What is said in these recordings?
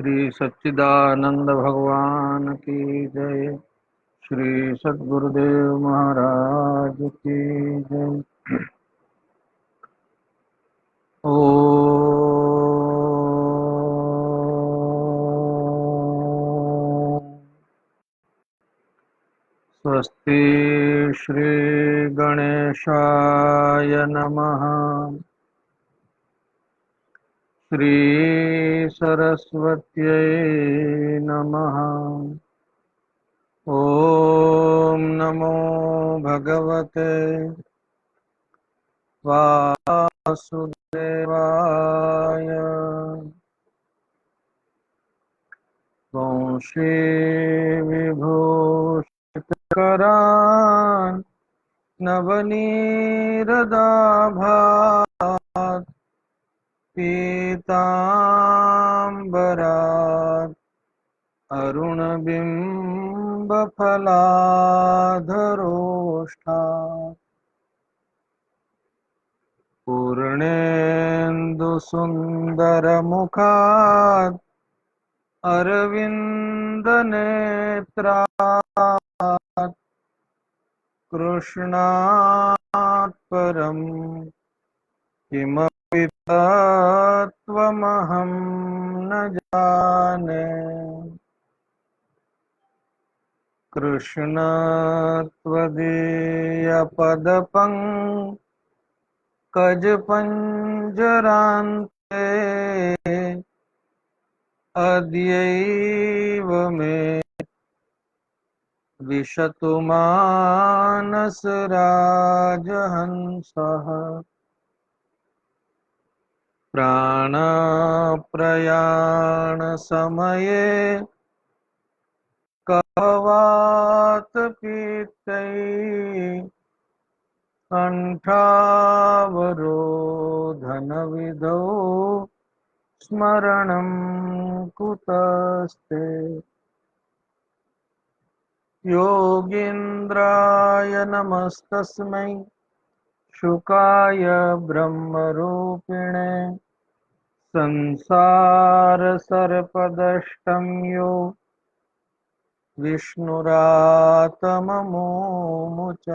श्री सच्चिदानंद भगवान की जय। श्री सद्गुरुदेव महाराज की जय। ओ स्वस्ति श्री गणेशाय नमः। श्री सरस्वत्यै नमः। ओम नमो भगवते वासुदेवाय। वंशी विभूषितकरान् नवनीरदाभात् पीताम्बरात् अरुणबिम्बफलाधरोष्ठात् पूर्णेन्दुसुन्दरमुखात् अरविन्दनेत्रात् कृष्णात् परं किमपि तत्त्वमहं न जाने। कृष्ण त्वदीयपदपङ्कजपञ्जरान्ते अद्यैव मे विशतु मानसराजहंसः। प्राणप्रयाणसमये कहवातपीत्तैः कण्ठावरोधनविधौ स्मरणं कुतस्ते। योगीन्द्राय नमस्तस्मै शुकाय ब्रह्मरूपिणे संसारसर्पदष्टं यो विष्णुरातममुमुच।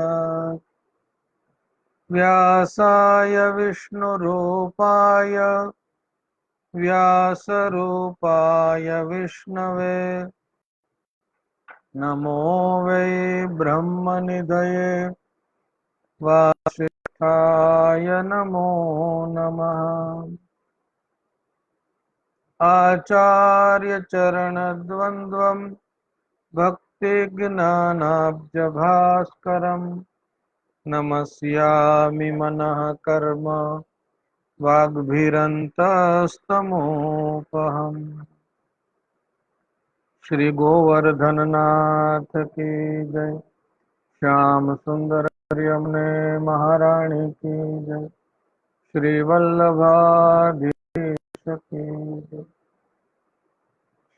व्यासाय विष्णुरूपाय व्यासरूपाय विष्णवे नमो वै ब्रह्मनिधये वासिष्ठाय नमो नमः। आचार्यचरणद्वन्द्वं भक्तिज्ञानाब्जभास्करं नमस्यामि मनः कर्म वाग्भिरन्तस्तमोपहम्। श्री गोवर्धननाथ की जय। श्याम सुंदर यमुने महारानी की जय। श्री वल्लभाधीश की जय।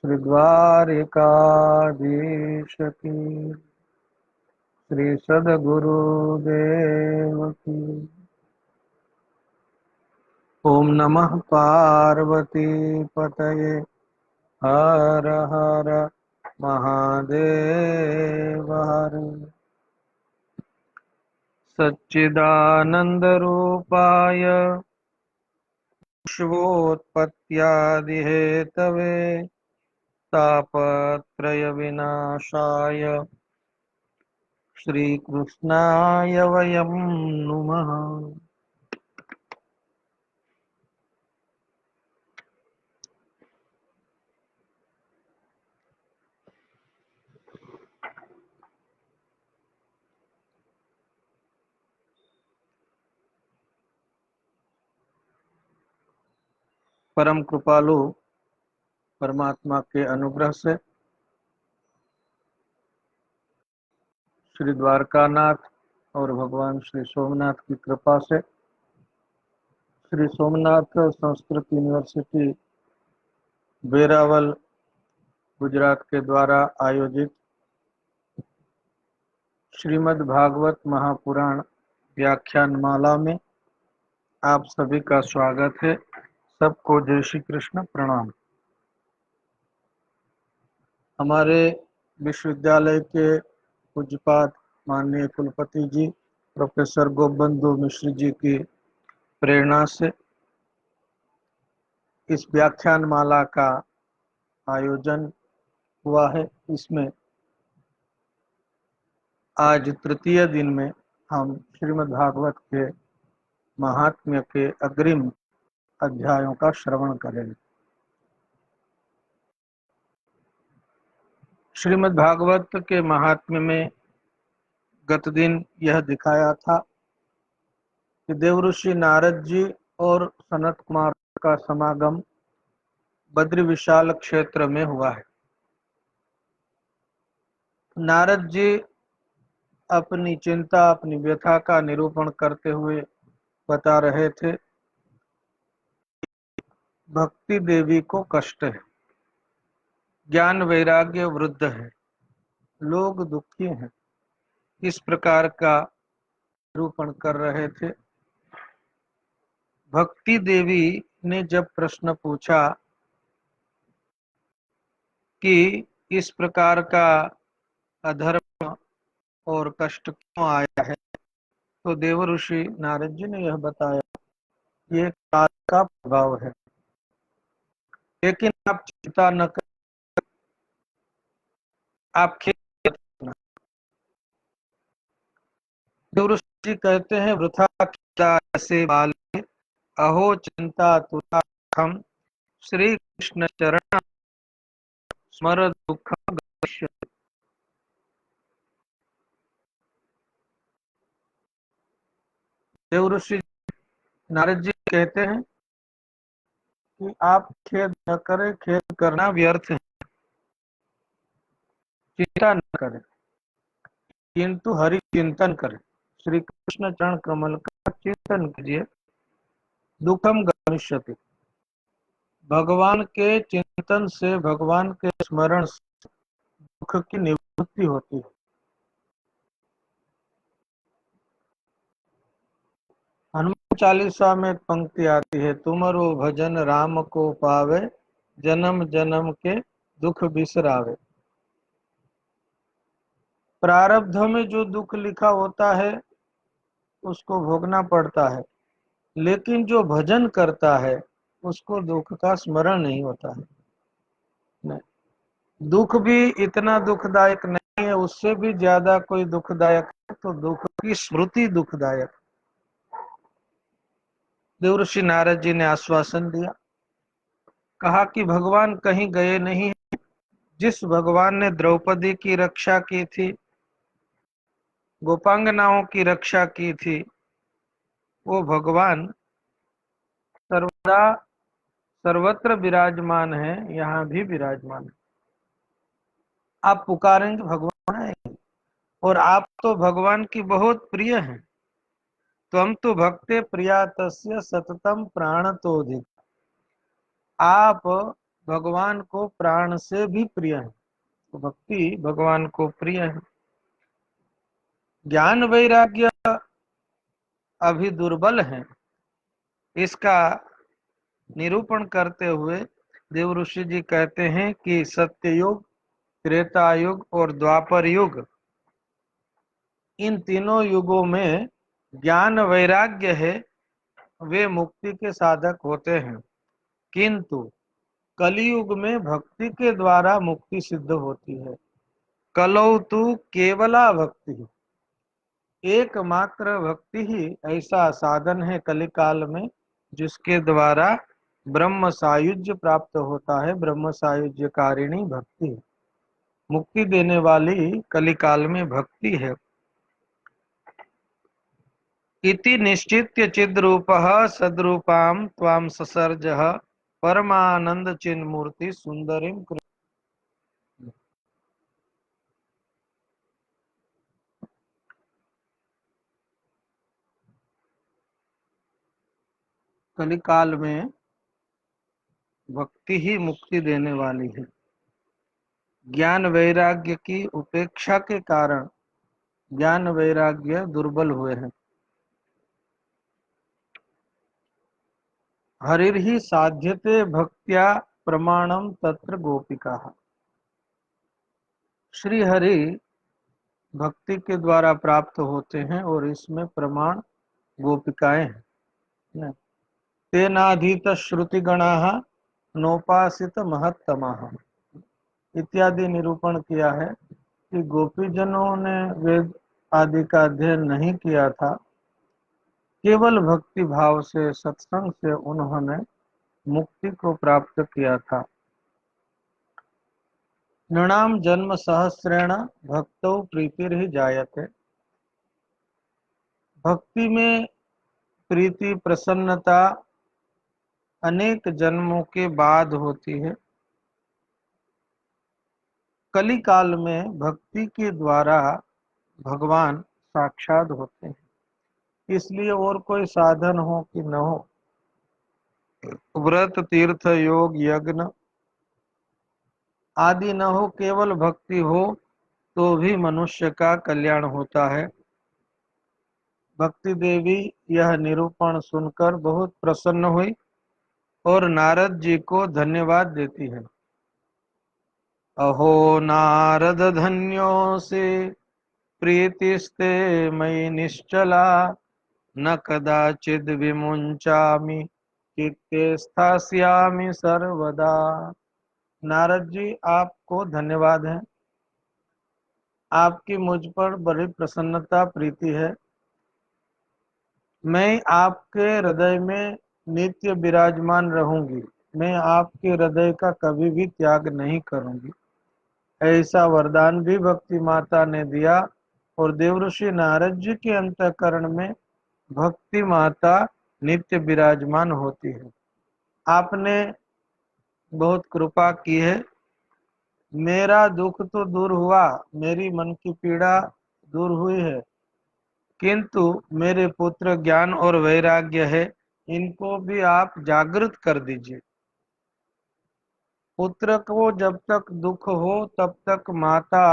श्री द्वारिकाधीश की। श्री सद्गुरुदेव की। ओम नमः पार्वती पतये हर हर महादेव हर। सच्चिदानंद रूपाय विश्वोत्पत्त्यादिहेतवे तापत्रय विनाशाय श्रीकृष्णाय वयं नुमः। परम कृपालु परमात्मा के अनुग्रह से श्री द्वारकानाथ और भगवान श्री सोमनाथ की कृपा से श्री सोमनाथ संस्कृत यूनिवर्सिटी वेरावल गुजरात के द्वारा आयोजित श्रीमद् भागवत महापुराण व्याख्यान माला में आप सभी का स्वागत है। सबको जय श्री कृष्ण प्रणाम। हमारे विश्वविद्यालय के पूज्यपाद माननीय कुलपति जी प्रोफेसर गोपबंधु मिश्र जी की प्रेरणा से इस व्याख्यान माला का आयोजन हुआ है। इसमें आज तृतीय दिन में हम श्रीमद् भागवत के महात्म्य के अग्रिम अध्यायों का श्रवण करेंगे। श्रीमद् भागवत के महात्म्य में गत दिन यह दिखाया था कि देवऋषि नारद जी और सनत कुमार का समागम बद्री विशाल क्षेत्र में हुआ है। नारद जी अपनी चिंता, अपनी व्यथा का निरूपण करते हुए बता रहे थे, भक्ति देवी को कष्ट है, ज्ञान वैराग्य वृद्ध है, लोग दुखी हैं। इस प्रकार का निरूपण कर रहे थे। भक्ति देवी ने जब प्रश्न पूछा कि इस प्रकार का अधर्म और कष्ट क्यों आया है, तो देव ऋषि नारद जी ने यह बताया, ये काल का प्रभाव है, लेकिन आप चिंता न करें, आप खेद न। देव ऋषि कहते हैं, वृथा किया ऐसे बाले, अहो चिंता तुरा खम, श्री कृष्ण चरण स्मर दुखम गमिष्यति। देव ऋषि नारद जी कहते हैं कि आप खेद न करें, खेद करना व्यर्थ है, चिंता न करें, किंतु हरि चिंतन करें, श्री कृष्ण चरण कमल का चिंतन कीजिए। दुखम गमिष्यति, भगवान के चिंतन से, भगवान के स्मरण से दुख की निवृत्ति होती है। हनुमान चालीसा में पंक्ति आती है, तुमरो भजन राम को पावे, जन्म जन्म के दुख बिसरावे। प्रारब्ध में जो दुख लिखा होता है उसको भोगना पड़ता है, लेकिन जो भजन करता है उसको दुख का स्मरण नहीं होता है। नहीं, दुख भी इतना दुखदायक नहीं है, उससे भी ज्यादा कोई दुखदायक है तो दुख की स्मृति दुखदायक। देवर्षि नारद जी ने आश्वासन दिया, कहा कि भगवान कहीं गए नहीं। जिस भगवान ने द्रौपदी की रक्षा की थी, गोपांगनाओं की रक्षा की थी, वो भगवान सर्वदा सर्वत्र विराजमान है, यहाँ भी विराजमान है। आप पुकारेंगे भगवान आएंगे, और आप तो भगवान की बहुत प्रिय हैं। त्वं तु भक्ते प्रिया तस्य सततम प्राण तोधिक। आप भगवान को प्राण से भी प्रिय हैं, तो भक्ति भगवान को प्रिय है। ज्ञान वैराग्य अभी दुर्बल है, इसका निरूपण करते हुए देव ऋषि जी कहते हैं कि सत्ययुग, त्रेता युग और द्वापर युग, इन तीनों युगों में ज्ञान वैराग्य है, वे मुक्ति के साधक होते हैं, किंतु कलियुग में भक्ति के द्वारा मुक्ति सिद्ध होती है। कलौ तु केवला भक्ति, एकमात्र भक्ति ही ऐसा साधन है कलिकाल में जिसके द्वारा ब्रह्म सायुज्य प्राप्त होता है। ब्रह्म सायुज्य कारिणी भक्ति, मुक्ति देने वाली कलिकाल में भक्ति है। इति निश्चित्य चिद्रूपः सद्रूपां त्वां ससर्जः, परमानंद चिन्मूर्ति सुंदरीं कृ। कलिकाल में भक्ति ही मुक्ति देने वाली है। ज्ञान वैराग्य की उपेक्षा के कारण ज्ञान वैराग्य दुर्बल हुए हैं। हरिर्हि साध्यते भक्त्या प्रमाणम तत्र गोपिका। श्री हरि भक्ति के द्वारा प्राप्त होते हैं और इसमें प्रमाण गोपिकाएं हैं। तेनाधीत श्रुति गणाः नोपासित महत्तमाः इत्यादि निरूपण किया है कि गोपीजनों ने वेद आदि का अध्ययन नहीं किया था, केवल भक्ति भाव से सत्संग से उन्होंने मुक्ति को प्राप्त किया था। नृणाम जन्म सहस्रेण भक्तौ प्रीतिर्हि जायते। भक्ति में प्रीति प्रसन्नता अनेक जन्मों के बाद होती है। कली काल में भक्ति के द्वारा भगवान साक्षात होते हैं, इसलिए और कोई साधन हो कि न हो, व्रत तीर्थ योग यज्ञ आदि न हो, केवल भक्ति हो तो भी मनुष्य का कल्याण होता है। भक्ति देवी यह निरूपण सुनकर बहुत प्रसन्न हुई और नारद जी को धन्यवाद देती है। अहो नारद धन्योऽसि प्रीतिस्ते मयि निश्चला, न कदाचिद् विमुञ्चामि चित्ते स्थास्यामि सर्वदा। नारद जी आपको धन्यवाद है, आपकी मुझ पर बड़ी प्रसन्नता प्रीति है। मैं आपके हृदय में नित्य विराजमान रहूंगी, मैं आपके हृदय का कभी भी त्याग नहीं करूंगी। ऐसा वरदान भी भक्ति माता ने दिया और देवऋषि नारद जी के अंतःकरण में भक्ति माता नित्य विराजमान होती है। आपने बहुत कृपा की है, मेरा दुख तो दूर हुआ, मेरी मन की पीड़ा दूर हुई है, किंतु मेरे पुत्र ज्ञान और वैराग्य है, इनको भी आप जागृत कर दीजिए। पुत्र को जब तक दुख हो तब तक माता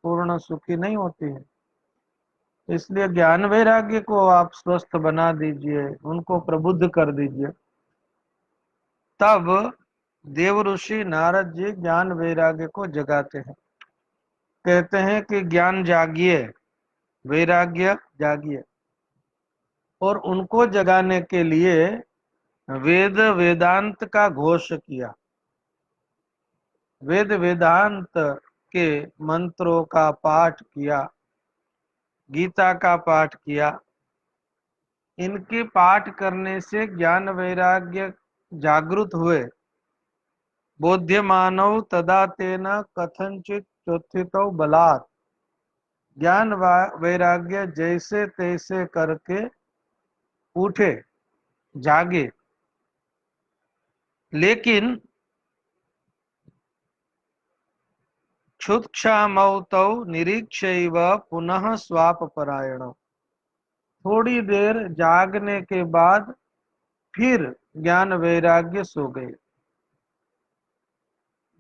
पूर्ण सुखी नहीं होती है, इसलिए ज्ञान वैराग्य को आप स्वस्थ बना दीजिए, उनको प्रबुद्ध कर दीजिए। तब देव ऋषि नारद जी ज्ञान वैराग्य को जगाते हैं, कहते हैं कि ज्ञान जागिए, वैराग्य जागिए। और उनको जगाने के लिए वेद वेदांत का घोष किया, वेद वेदांत के मंत्रों का पाठ किया, गीता का पाठ किया। इनके पाठ करने से ज्ञान वैराग्य जागृत हुए। बोध्यमानौ तदा तेन कथंचित चोत्थितौ बलात्। ज्ञान वैराग्य जैसे तैसे करके उठे, जागे, लेकिन क्षुत्क्षामौ निरीक्षैव पुनः स्वापपरायण। थोड़ी देर जागने के बाद फिर ज्ञान वैराग्य सो गए।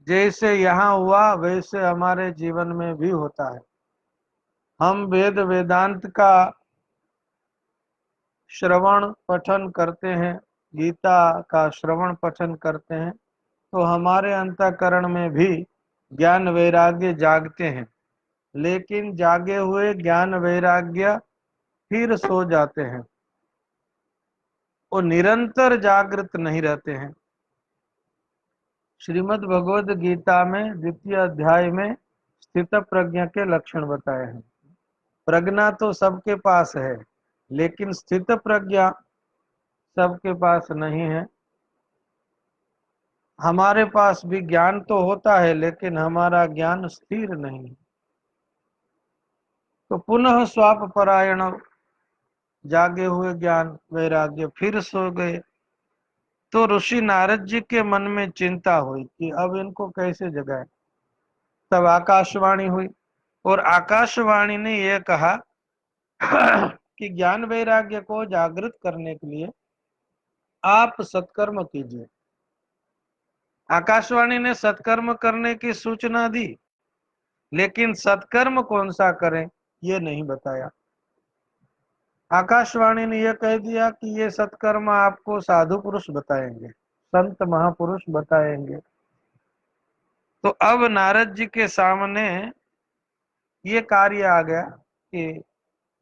जैसे यहाँ हुआ वैसे हमारे जीवन में भी होता है। हम वेद वेदांत का श्रवण पठन करते हैं, गीता का श्रवण पठन करते हैं, तो हमारे अंतःकरण में भी ज्ञान वैराग्य जागते हैं, लेकिन जागे हुए ज्ञान वैराग्य फिर सो जाते हैं, वो निरंतर जागृत नहीं रहते हैं। श्रीमद् भगवद गीता में द्वितीय अध्याय में स्थित प्रज्ञा के लक्षण बताए हैं। प्रज्ञा तो सबके पास है, लेकिन स्थित प्रज्ञा सबके पास नहीं है। हमारे पास भी ज्ञान तो होता है, लेकिन हमारा ज्ञान स्थिर नहीं है। तो पुनः स्वाप परायण, जागे हुए ज्ञान वैराग्य फिर सो गए। तो ऋषि नारद जी के मन में चिंता हुई कि अब इनको कैसे जगाए। तब आकाशवाणी हुई और आकाशवाणी ने यह कहा कि ज्ञान वैराग्य को जागृत करने के लिए आप सत्कर्म कीजिए। आकाशवाणी ने सत्कर्म करने की सूचना दी, लेकिन सत्कर्म कौन सा करें ये नहीं बताया। आकाशवाणी ने यह कह दिया कि ये सत्कर्म आपको साधु पुरुष बताएंगे, संत महापुरुष बताएंगे। तो अब नारद जी के सामने ये कार्य आ गया कि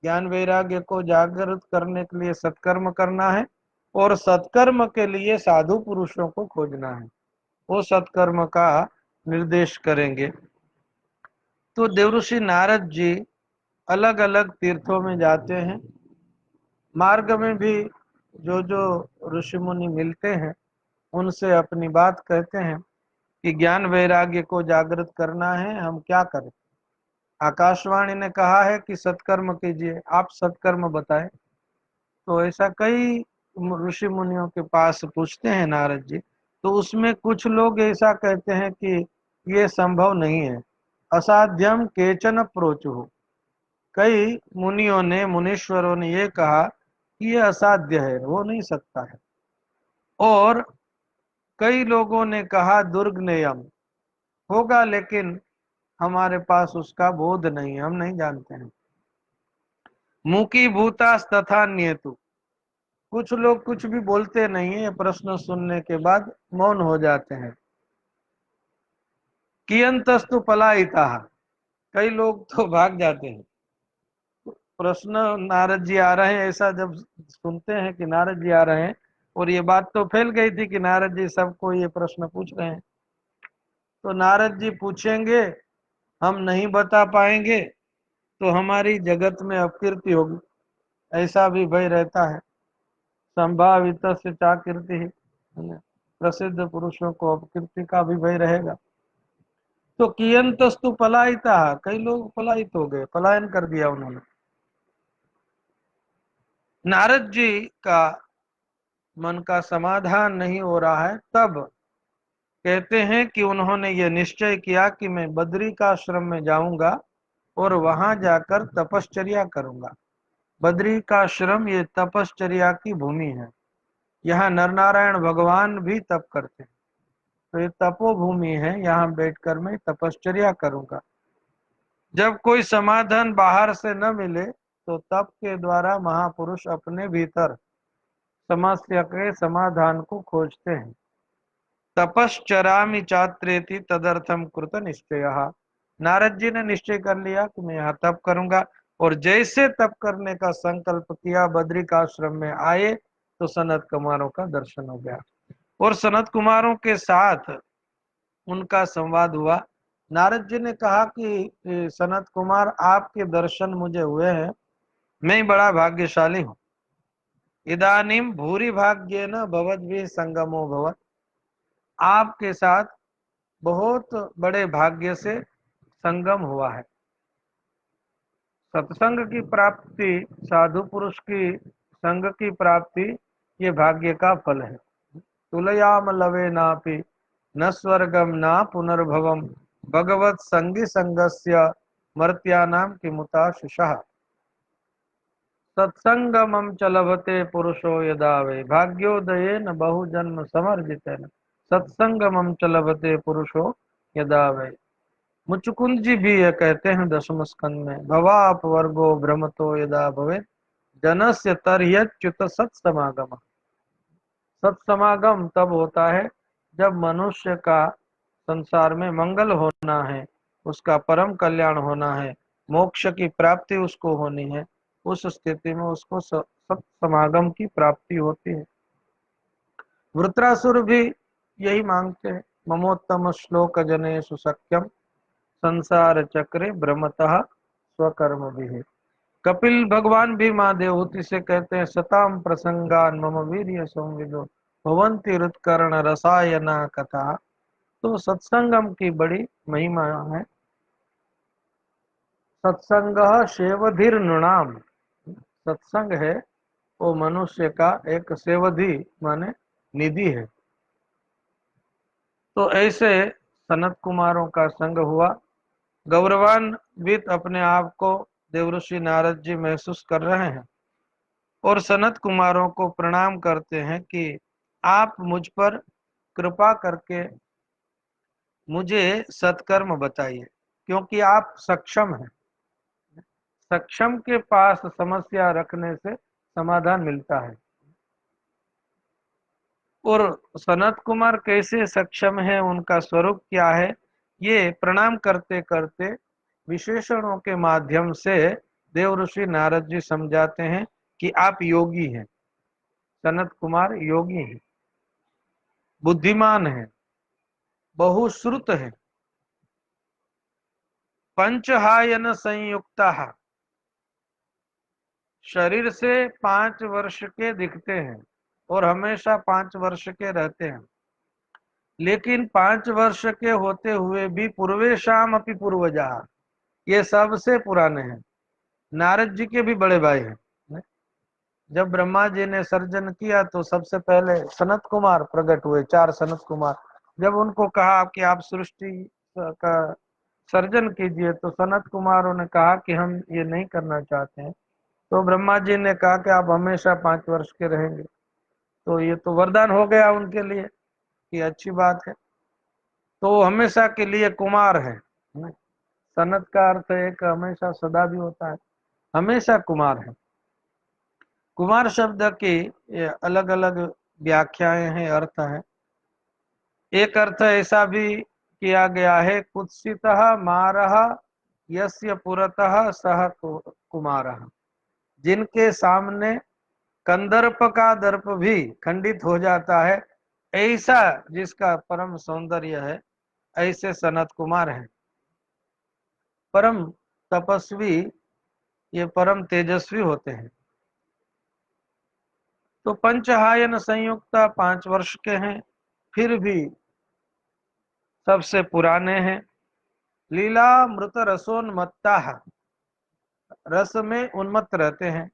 ज्ञान वैराग्य को जागृत करने के लिए सत्कर्म करना है और सत्कर्म के लिए साधु पुरुषों को खोजना है, वो सत्कर्म का निर्देश करेंगे। तो देवऋषि नारद जी अलग अलग तीर्थों में जाते हैं, मार्ग में भी जो जो ऋषि मुनि मिलते हैं उनसे अपनी बात कहते हैं कि ज्ञान वैराग्य को जागृत करना है, हम क्या करें। आकाशवाणी ने कहा है कि सत्कर्म कीजिए, आप सत्कर्म बताएं। तो ऐसा कई ऋषि मुनियों के पास पूछते हैं नारद जी, तो उसमें कुछ लोग ऐसा कहते हैं कि ये संभव नहीं है, असाध्यम केचन प्रोचुः। कई मुनियों ने, मुनीश्वरों ने ये कहा कि ये असाध्य है, हो नहीं सकता है। और कई लोगों ने कहा दुर्गनेयम, होगा लेकिन हमारे पास उसका बोध नहीं है, हम नहीं जानते हैं। मुकी भूतास तथा न्येतु, कुछ लोग कुछ भी बोलते नहीं है, प्रश्न सुनने के बाद मौन हो जाते हैं। कियंतस्तु पलायिता, कई लोग तो भाग जाते हैं। प्रश्न नारद जी आ रहे हैं, ऐसा जब सुनते हैं कि नारद जी आ रहे हैं, और ये बात तो फैल गई थी कि नारद जी सबको ये प्रश्न पूछ रहे हैं, तो नारद जी पूछेंगे, हम नहीं बता पाएंगे तो हमारी जगत में अपकीर्ति होगी, ऐसा भी भय रहता है। संभावित से चाकीर्ति ही, प्रसिद्ध पुरुषों को अपकीर्ति का भी भय रहेगा। तो कियंतस्तु पलायिता, कई लोग पलायित हो गए, पलायन कर दिया उन्होंने। नारद जी का मन का समाधान नहीं हो रहा है, तब कहते हैं कि उन्होंने ये निश्चय किया कि मैं बद्री का आश्रम में जाऊंगा और वहां जाकर तपश्चर्या करूंगा। बद्री का आश्रम ये तपश्चर्या की भूमि है, यहाँ नर नारायण भगवान भी तप करते हैं, तो ये तपोभूमि है, यहाँ बैठकर मैं तपश्चर्या करूंगा। जब कोई समाधान बाहर से न मिले तो तप के द्वारा महापुरुष अपने भीतर समस्या के समाधान को खोजते हैं। तपश्चरामि चात्रेति तदर्थम कृत निश्चयः, नारद जी ने निश्चय कर लिया कि मैं यहाँ तप करूंगा, और जैसे तप करने का संकल्प किया, बद्रिकाश्रम में आए तो सनत कुमारों का दर्शन हो गया, और सनत कुमारों के साथ उनका संवाद हुआ। नारद जी ने कहा कि सनत कुमार, आपके दर्शन मुझे हुए हैं, मैं बड़ा भाग्यशाली हूँ। इदानीम भूरि भाग्येन भवद्भिः संगमो भवत्, आपके साथ बहुत बड़े भाग्य से संगम हुआ है। सत्संग की प्राप्ति, साधु पुरुष की संग की प्राप्ति, ये भाग्य का फल है। तुलयाम लवे नापि न स्वर्गम ना पुनर्भवम भगवत संगी संगस्य मर्त्यानाम किमुताशिषः। सत्संगमं च लभते पुरुषो यदा वै भाग्योदयेन बहुजन्म समर्जितेन सत्संगमं च लभते पुरुषो यदा वै। मुचुकुंद जी भी ये कहते हैं 10वें स्कंद में, भवाप वर्गो भ्रमतो यदा भवे जनस्य तर्ह्यच्युत सत्समागम। सत्समागम तब होता है जब मनुष्य का संसार में मंगल होना है, उसका परम कल्याण होना है, मोक्ष की प्राप्ति उसको होनी है, उस स्थिति में उसको सत्समागम की प्राप्ति होती है। वृत्रासुर भी यही मांगते हैं, ममोत्तम श्लोक जनेषु सख्यम संसार चक्रे भ्रमतः स्वकर्म भी। कपिल भगवान भी माँ देवहूति से कहते हैं, सताम प्रसंगान मम वीर्य संविदो भवन्ति हृत्कर्ण रसायना कथा। तो सत्संगम की बड़ी महिमा है। सत्संग सेवधीर नृणाम, सत्संग है वो मनुष्य का एक सेवधी माने निधि है। तो ऐसे सनत कुमारों का संग हुआ। गौरवान्वित अपने आप को देवऋषि नारद जी महसूस कर रहे हैं और सनत कुमारों को प्रणाम करते हैं कि आप मुझ पर कृपा करके मुझे सत्कर्म बताइए, क्योंकि आप सक्षम हैं। सक्षम के पास समस्या रखने से समाधान मिलता है। और सनत कुमार कैसे सक्षम है, उनका स्वरूप क्या है, ये प्रणाम करते करते विशेषणों के माध्यम से देव ऋषि नारद जी समझाते हैं कि आप योगी हैं, सनत कुमार योगी हैं, बुद्धिमान हैं, बहुश्रुत हैं, पंचहायन संयुक्ता, शरीर से 5 वर्ष के दिखते हैं और हमेशा 5 वर्ष के रहते हैं, लेकिन 5 वर्ष के होते हुए भी पूर्वेशाम अपि पूर्वजा, ये सबसे पुराने हैं। नारद जी के भी बड़े भाई हैं। जब ब्रह्मा जी ने सर्जन किया तो सबसे पहले सनत कुमार प्रकट हुए, 4 सनत कुमार। जब उनको कहा कि आप सृष्टि का सर्जन कीजिए तो सनत कुमारों ने कहा कि हम ये नहीं करना चाहते हैं। तो ब्रह्मा जी ने कहा कि आप हमेशा 5 वर्ष के रहेंगे। तो ये तो वरदान हो गया उनके लिए कि अच्छी बात है। तो हमेशा के लिए कुमार है। सनत का अर्थ एक हमेशा सदा भी होता है, हमेशा कुमार है। कुमार शब्द की अलग अलग व्याख्याएं हैं, अर्थ हैं। एक अर्थ ऐसा भी किया गया है, कुत्सितः मारः यस्य पुरतः सह कुमारः, जिनके सामने कंदर्प का दर्प भी खंडित हो जाता है, ऐसा जिसका परम सौंदर्य है, ऐसे सनत कुमार हैं। परम तपस्वी, ये परम तेजस्वी होते हैं। तो पंचहायन संयुक्त 5 वर्ष के हैं, फिर भी सबसे पुराने हैं। लीला मृत रसोन्मत्ता, रस में उन्मत्त रहते हैं।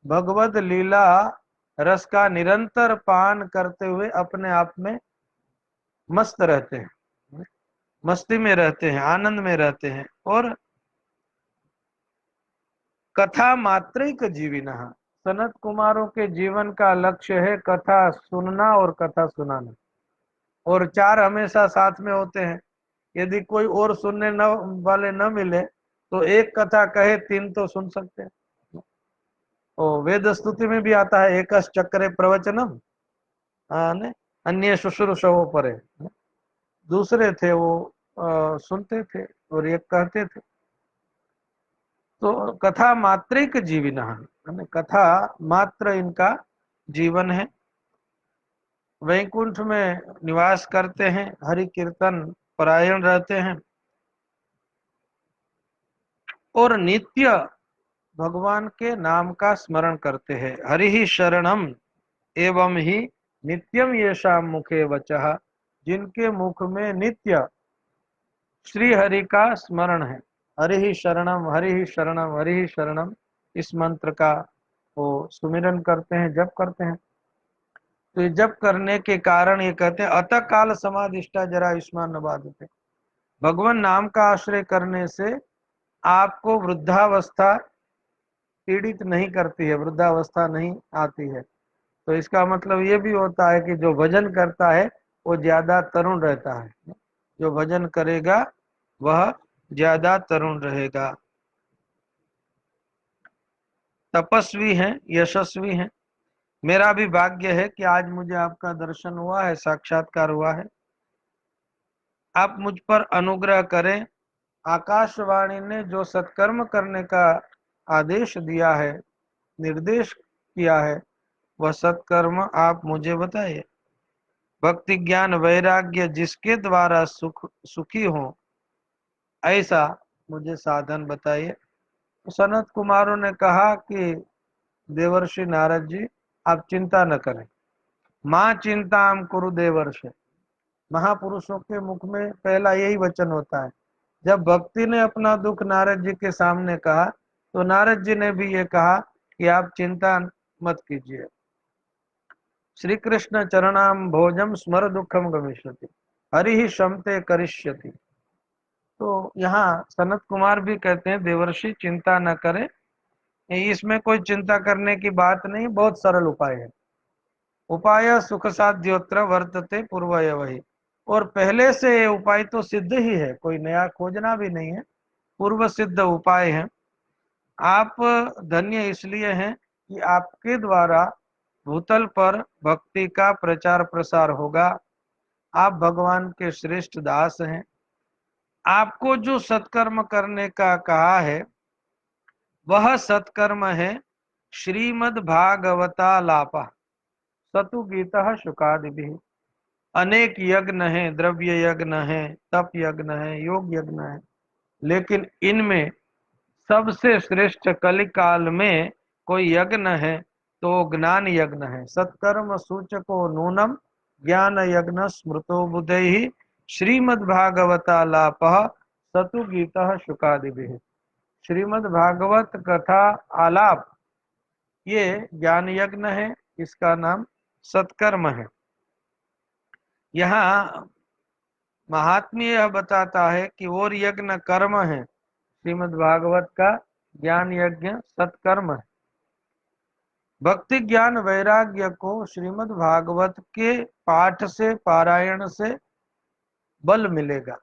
भगवद लीला रस का निरंतर पान करते हुए अपने आप में मस्त रहते हैं, मस्ती में रहते हैं, आनंद में रहते हैं। और कथा मात्रिक जीविना, सनत कुमारों के जीवन का लक्ष्य है कथा सुनना और कथा सुनाना। और 4 हमेशा साथ में होते हैं। यदि कोई और सुनने न वाले न मिले तो एक कथा कहे 3 तो सुन सकते हैं। ओ वेद स्तुति में भी आता है, एकस चक्रे प्रवचनम ने अन्य शुश्रूषवो परे। दूसरे थे वो सुनते थे और एक कहते थे। तो कथा मात्रिक जीविना, कथा मात्र इनका जीवन है। वैकुंठ में निवास करते हैं, हरि कीर्तन परायण रहते हैं और नित्य भगवान के नाम का स्मरण करते हैं। हरि ही शरणम एवं ही नित्यम येषाम मुखे वचः, जिनके मुख में नित्य श्री हरि का स्मरण है। हरि ही शरणम, हरि ही शरणम, हरि ही शरणम, इस मंत्र का वो सुमिरन करते हैं, जप करते हैं। तो ये जप करने के कारण ये कहते हैं अतः काल समाधिष्ठा जरा आयुष्मान नवादते, भगवान नाम का आश्रय करने से आपको वृद्धावस्था पीड़ित नहीं करती है, वृद्धावस्था नहीं आती है। तो इसका मतलब ये भी होता है कि जो भजन करता है वो ज्यादा तरुण रहता है, जो भजन करेगा वह ज्यादा तरुण रहेगा। तपस्वी हैं, यशस्वी हैं। मेरा भी भाग्य है कि आज मुझे आपका दर्शन हुआ है, साक्षात्कार हुआ है। आप मुझ पर अनुग्रह करें। आकाशवाणी ने जो सत्कर्म करने का आदेश दिया है, निर्देश किया है, वह सत्कर्म आप मुझे बताइए। भक्ति ज्ञान वैराग्य जिसके द्वारा सुखी हो, ऐसा मुझे साधन बताइए। तो सनत कुमारों ने कहा कि देवर्षि नारद जी, आप चिंता न करें। माँ चिंताम कुरु देवर्षि, महापुरुषों के मुख में पहला यही वचन होता है। जब भक्ति ने अपना दुख नारद जी के सामने कहा तो नारद जी ने भी ये कहा कि आप चिंता मत कीजिए। श्री कृष्ण चरणाम भोजम स्मर दुखम गमिष्यति, हरि ही शमते करिष्यति। तो यहाँ सनत कुमार भी कहते हैं देवर्षि चिंता न करें, इसमें कोई चिंता करने की बात नहीं, बहुत सरल उपाय है। उपाय सुख साध्योत्र वर्तते पूर्वय वही, और पहले से ये उपाय तो सिद्ध ही है, कोई नया खोजना भी नहीं है, पूर्व सिद्ध उपाय है। आप धन्य इसलिए हैं कि आपके द्वारा भूतल पर भक्ति का प्रचार प्रसार होगा। आप भगवान के श्रेष्ठ दास हैं। आपको जो सत्कर्म करने का कहा है वह सत्कर्म है श्रीमद् भागवतालापः सतु गीता शुकादि। अनेक यज्ञ हैं, द्रव्य यज्ञ है, तप यज्ञ है, योग यज्ञ है, लेकिन इनमें सबसे श्रेष्ठ कलिकाल में कोई यज्ञ है तो ज्ञान यज्ञ है। सत्कर्म सूचको नूनम ज्ञान यज्ञ स्मृतो बुद्धि श्रीमद्भागवतालापः सतु गीता शुकादि। श्रीमद् भागवत कथा आलाप ये ज्ञान यज्ञ है, इसका नाम सत्कर्म है। यहाँ महात्म्य यह बताता है कि और यज्ञ कर्म है, श्रीमद् भागवत का ज्ञान यज्ञ सत्कर्म है। भक्ति ज्ञान वैराग्य को श्रीमद् भागवत के पाठ से, पारायण से बल मिलेगा।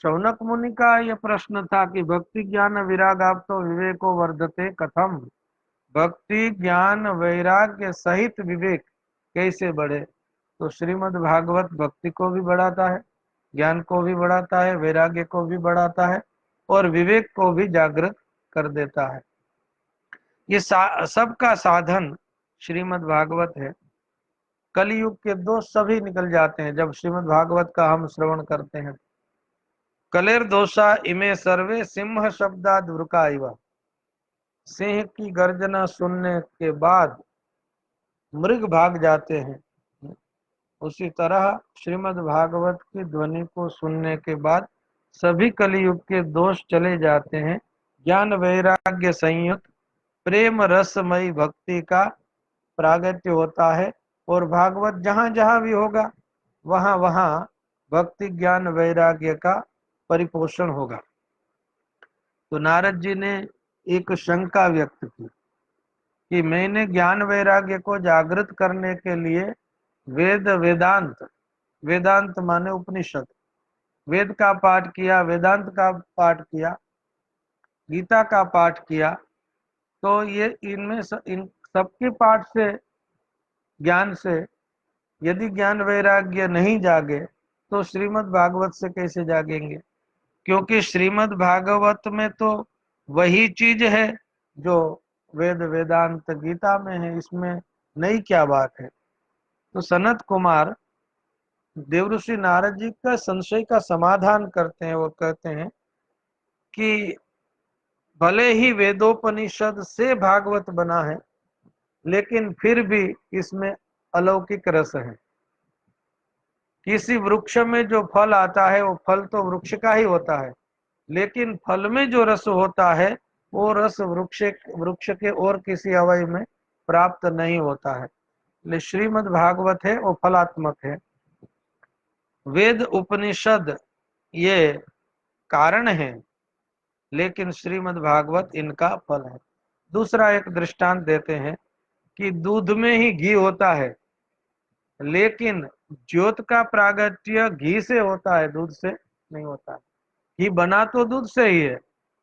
शौनक मुनि का यह प्रश्न था कि भक्ति ज्ञान विरागाप तो विवेको वर्धते कथम, भक्ति ज्ञान वैराग्य सहित विवेक कैसे बढ़े। तो श्रीमद् भागवत भक्ति को भी बढ़ाता है, ज्ञान को भी बढ़ाता है, वैराग्य को भी बढ़ाता है और विवेक को भी जागृत कर देता है। ये सबका साधन श्रीमद् भागवत है। कलयुग के दोष सभी निकल जाते हैं जब श्रीमद् भागवत का हम श्रवण करते हैं। कलेर दोषा इमे सर्वे सिंह शब्दाद वृका इव, सिंह की गर्जना सुनने के बाद मृग भाग जाते हैं, उसी तरह श्रीमद् भागवत की ध्वनि को सुनने के बाद सभी कलियुग के दोष चले जाते हैं। ज्ञान वैराग्य संयुक्त प्रेम रसमयी भक्ति का प्रागट्य होता है और भागवत जहां जहां भी होगा वहां वहां भक्ति ज्ञान वैराग्य का परिपोषण होगा। तो नारद जी ने एक शंका व्यक्त की कि मैंने ज्ञान वैराग्य को जागृत करने के लिए वेद वेदांत, वेदांत माने उपनिषद, वेद का पाठ किया, वेदांत का पाठ किया, गीता का पाठ किया, तो ये इनमें इन सबके पाठ से, ज्ञान से यदि ज्ञान वैराग्य नहीं जागे तो श्रीमद् भागवत से कैसे जागेंगे। क्योंकि श्रीमद् भागवत में तो वही चीज है जो वेद वेदांत गीता में है, इसमें नई क्या बात है। तो सनत कुमार देवऋषि नारद जी का संशय का समाधान करते हैं। वो कहते हैं कि भले ही वेदोपनिषद से भागवत बना है लेकिन फिर भी इसमें अलौकिक रस है। किसी वृक्ष में जो फल आता है वो फल तो वृक्ष का ही होता है, लेकिन फल में जो रस होता है वो रस वृक्ष के और किसी अवयव में प्राप्त नहीं होता है। इसलिए श्रीमद् भागवत है वो फलात्मक है। वेद उपनिषद ये कारण है लेकिन श्रीमद् भागवत इनका फल है। दूसरा एक दृष्टांत देते हैं कि दूध में ही घी होता है, लेकिन ज्योत का प्रागट्य घी से होता है, दूध से नहीं होता है। घी बना तो दूध से ही है,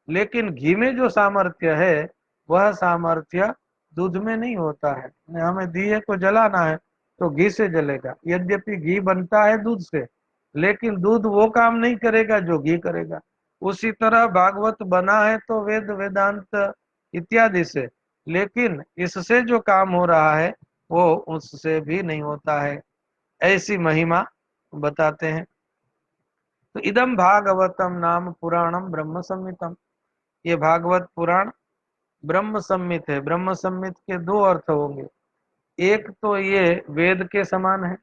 लेकिन घी में जो सामर्थ्य है वह सामर्थ्य दूध में नहीं होता है। हमें दिए को जलाना है तो घी से जलेगा, यद्यपि घी बनता है दूध से, लेकिन दूध वो काम नहीं करेगा जो घी करेगा। उसी तरह भागवत बना है तो वेद वेदांत इत्यादि से, लेकिन इससे जो काम हो रहा है वो उससे भी नहीं होता है। ऐसी महिमा बताते हैं। तो इदम भागवतम नाम पुराणम ब्रह्म संहितम, ये भागवत पुराण ब्रह्म संहित है। ब्रह्म संहित के दो अर्थ होंगे, एक तो ये वेद के समान है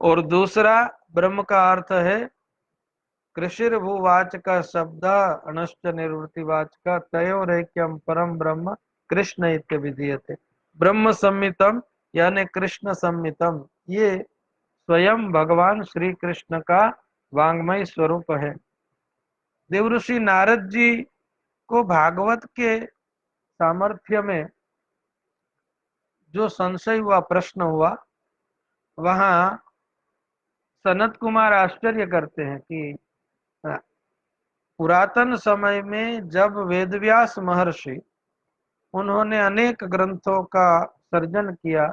और दूसरा ब्रह्म का अर्थ है कृषिर्भुवाच का शब्द अनश्च निवृत्तिवाच का तयोरैक्यम परम ब्रह्म कृष्ण इत्य विधीयते। ब्रह्म संहितम यानी कृष्ण संहितम, ये स्वयं भगवान श्री कृष्ण का वांग्मय स्वरूप है। देवऋषि नारद जी को भागवत के सामर्थ्य में जो संशय हुआ, प्रश्न हुआ, वहां सनत कुमार आश्चर्य करते हैं कि पुरातन समय में जब वेदव्यास महर्षि उन्होंने अनेक ग्रंथों का सर्जन किया,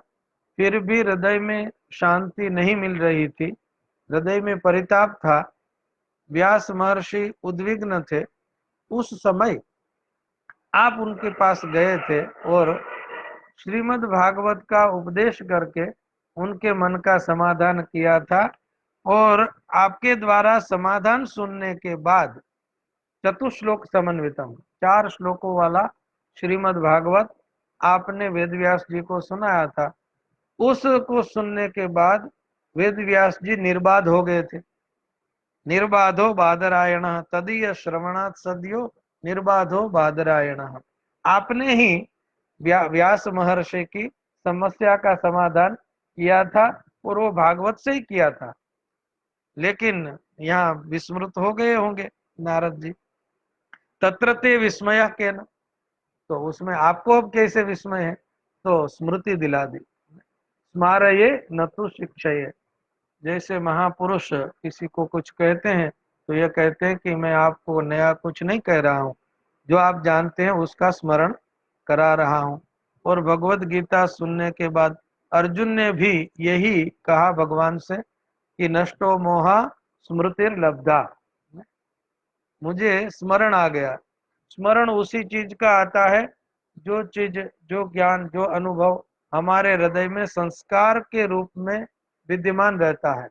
फिर भी हृदय में शांति नहीं मिल रही थी, हृदय में परिताप था, व्यास महर्षि उद्विग्न थे, उस समय आप उनके पास गए थे और श्रीमद् भागवत का उपदेश करके उनके मन का समाधान किया था। और आपके द्वारा समाधान सुनने के बाद चतुश्लोक समन्वितम, 4 श्लोकों वाला श्रीमद् भागवत आपने वेदव्यास जी को सुनाया था। उसको सुनने के बाद वेदव्यास जी निर्बाध हो गए थे। निर्बाधो बादरायण तदीय श्रवणात् सद्यो निर्बाधो बादरायण। आपने ही व्यास महर्षि की समस्या का समाधान किया था और वो भागवत से ही किया था, लेकिन यहाँ विस्मृत हो गए होंगे नारद जी। तत्र ते विस्मय के न, तो उसमें आपको अब कैसे विस्मय है? तो स्मृति दिला दी। स्मारये न तो शिक्षये। जैसे महापुरुष किसी को कुछ कहते हैं तो ये कहते हैं कि मैं आपको नया कुछ नहीं कह रहा हूँ, जो आप जानते हैं उसका स्मरण करा रहा हूँ। और भगवत गीता सुनने के बाद अर्जुन ने भी यही कहा भगवान से कि नष्टो मोहा स्मृतिर्लब्धा, मुझे स्मरण आ गया। स्मरण उसी चीज का आता है जो चीज, जो ज्ञान, जो अनुभव हमारे हृदय में संस्कार के रूप में विद्यमान रहता है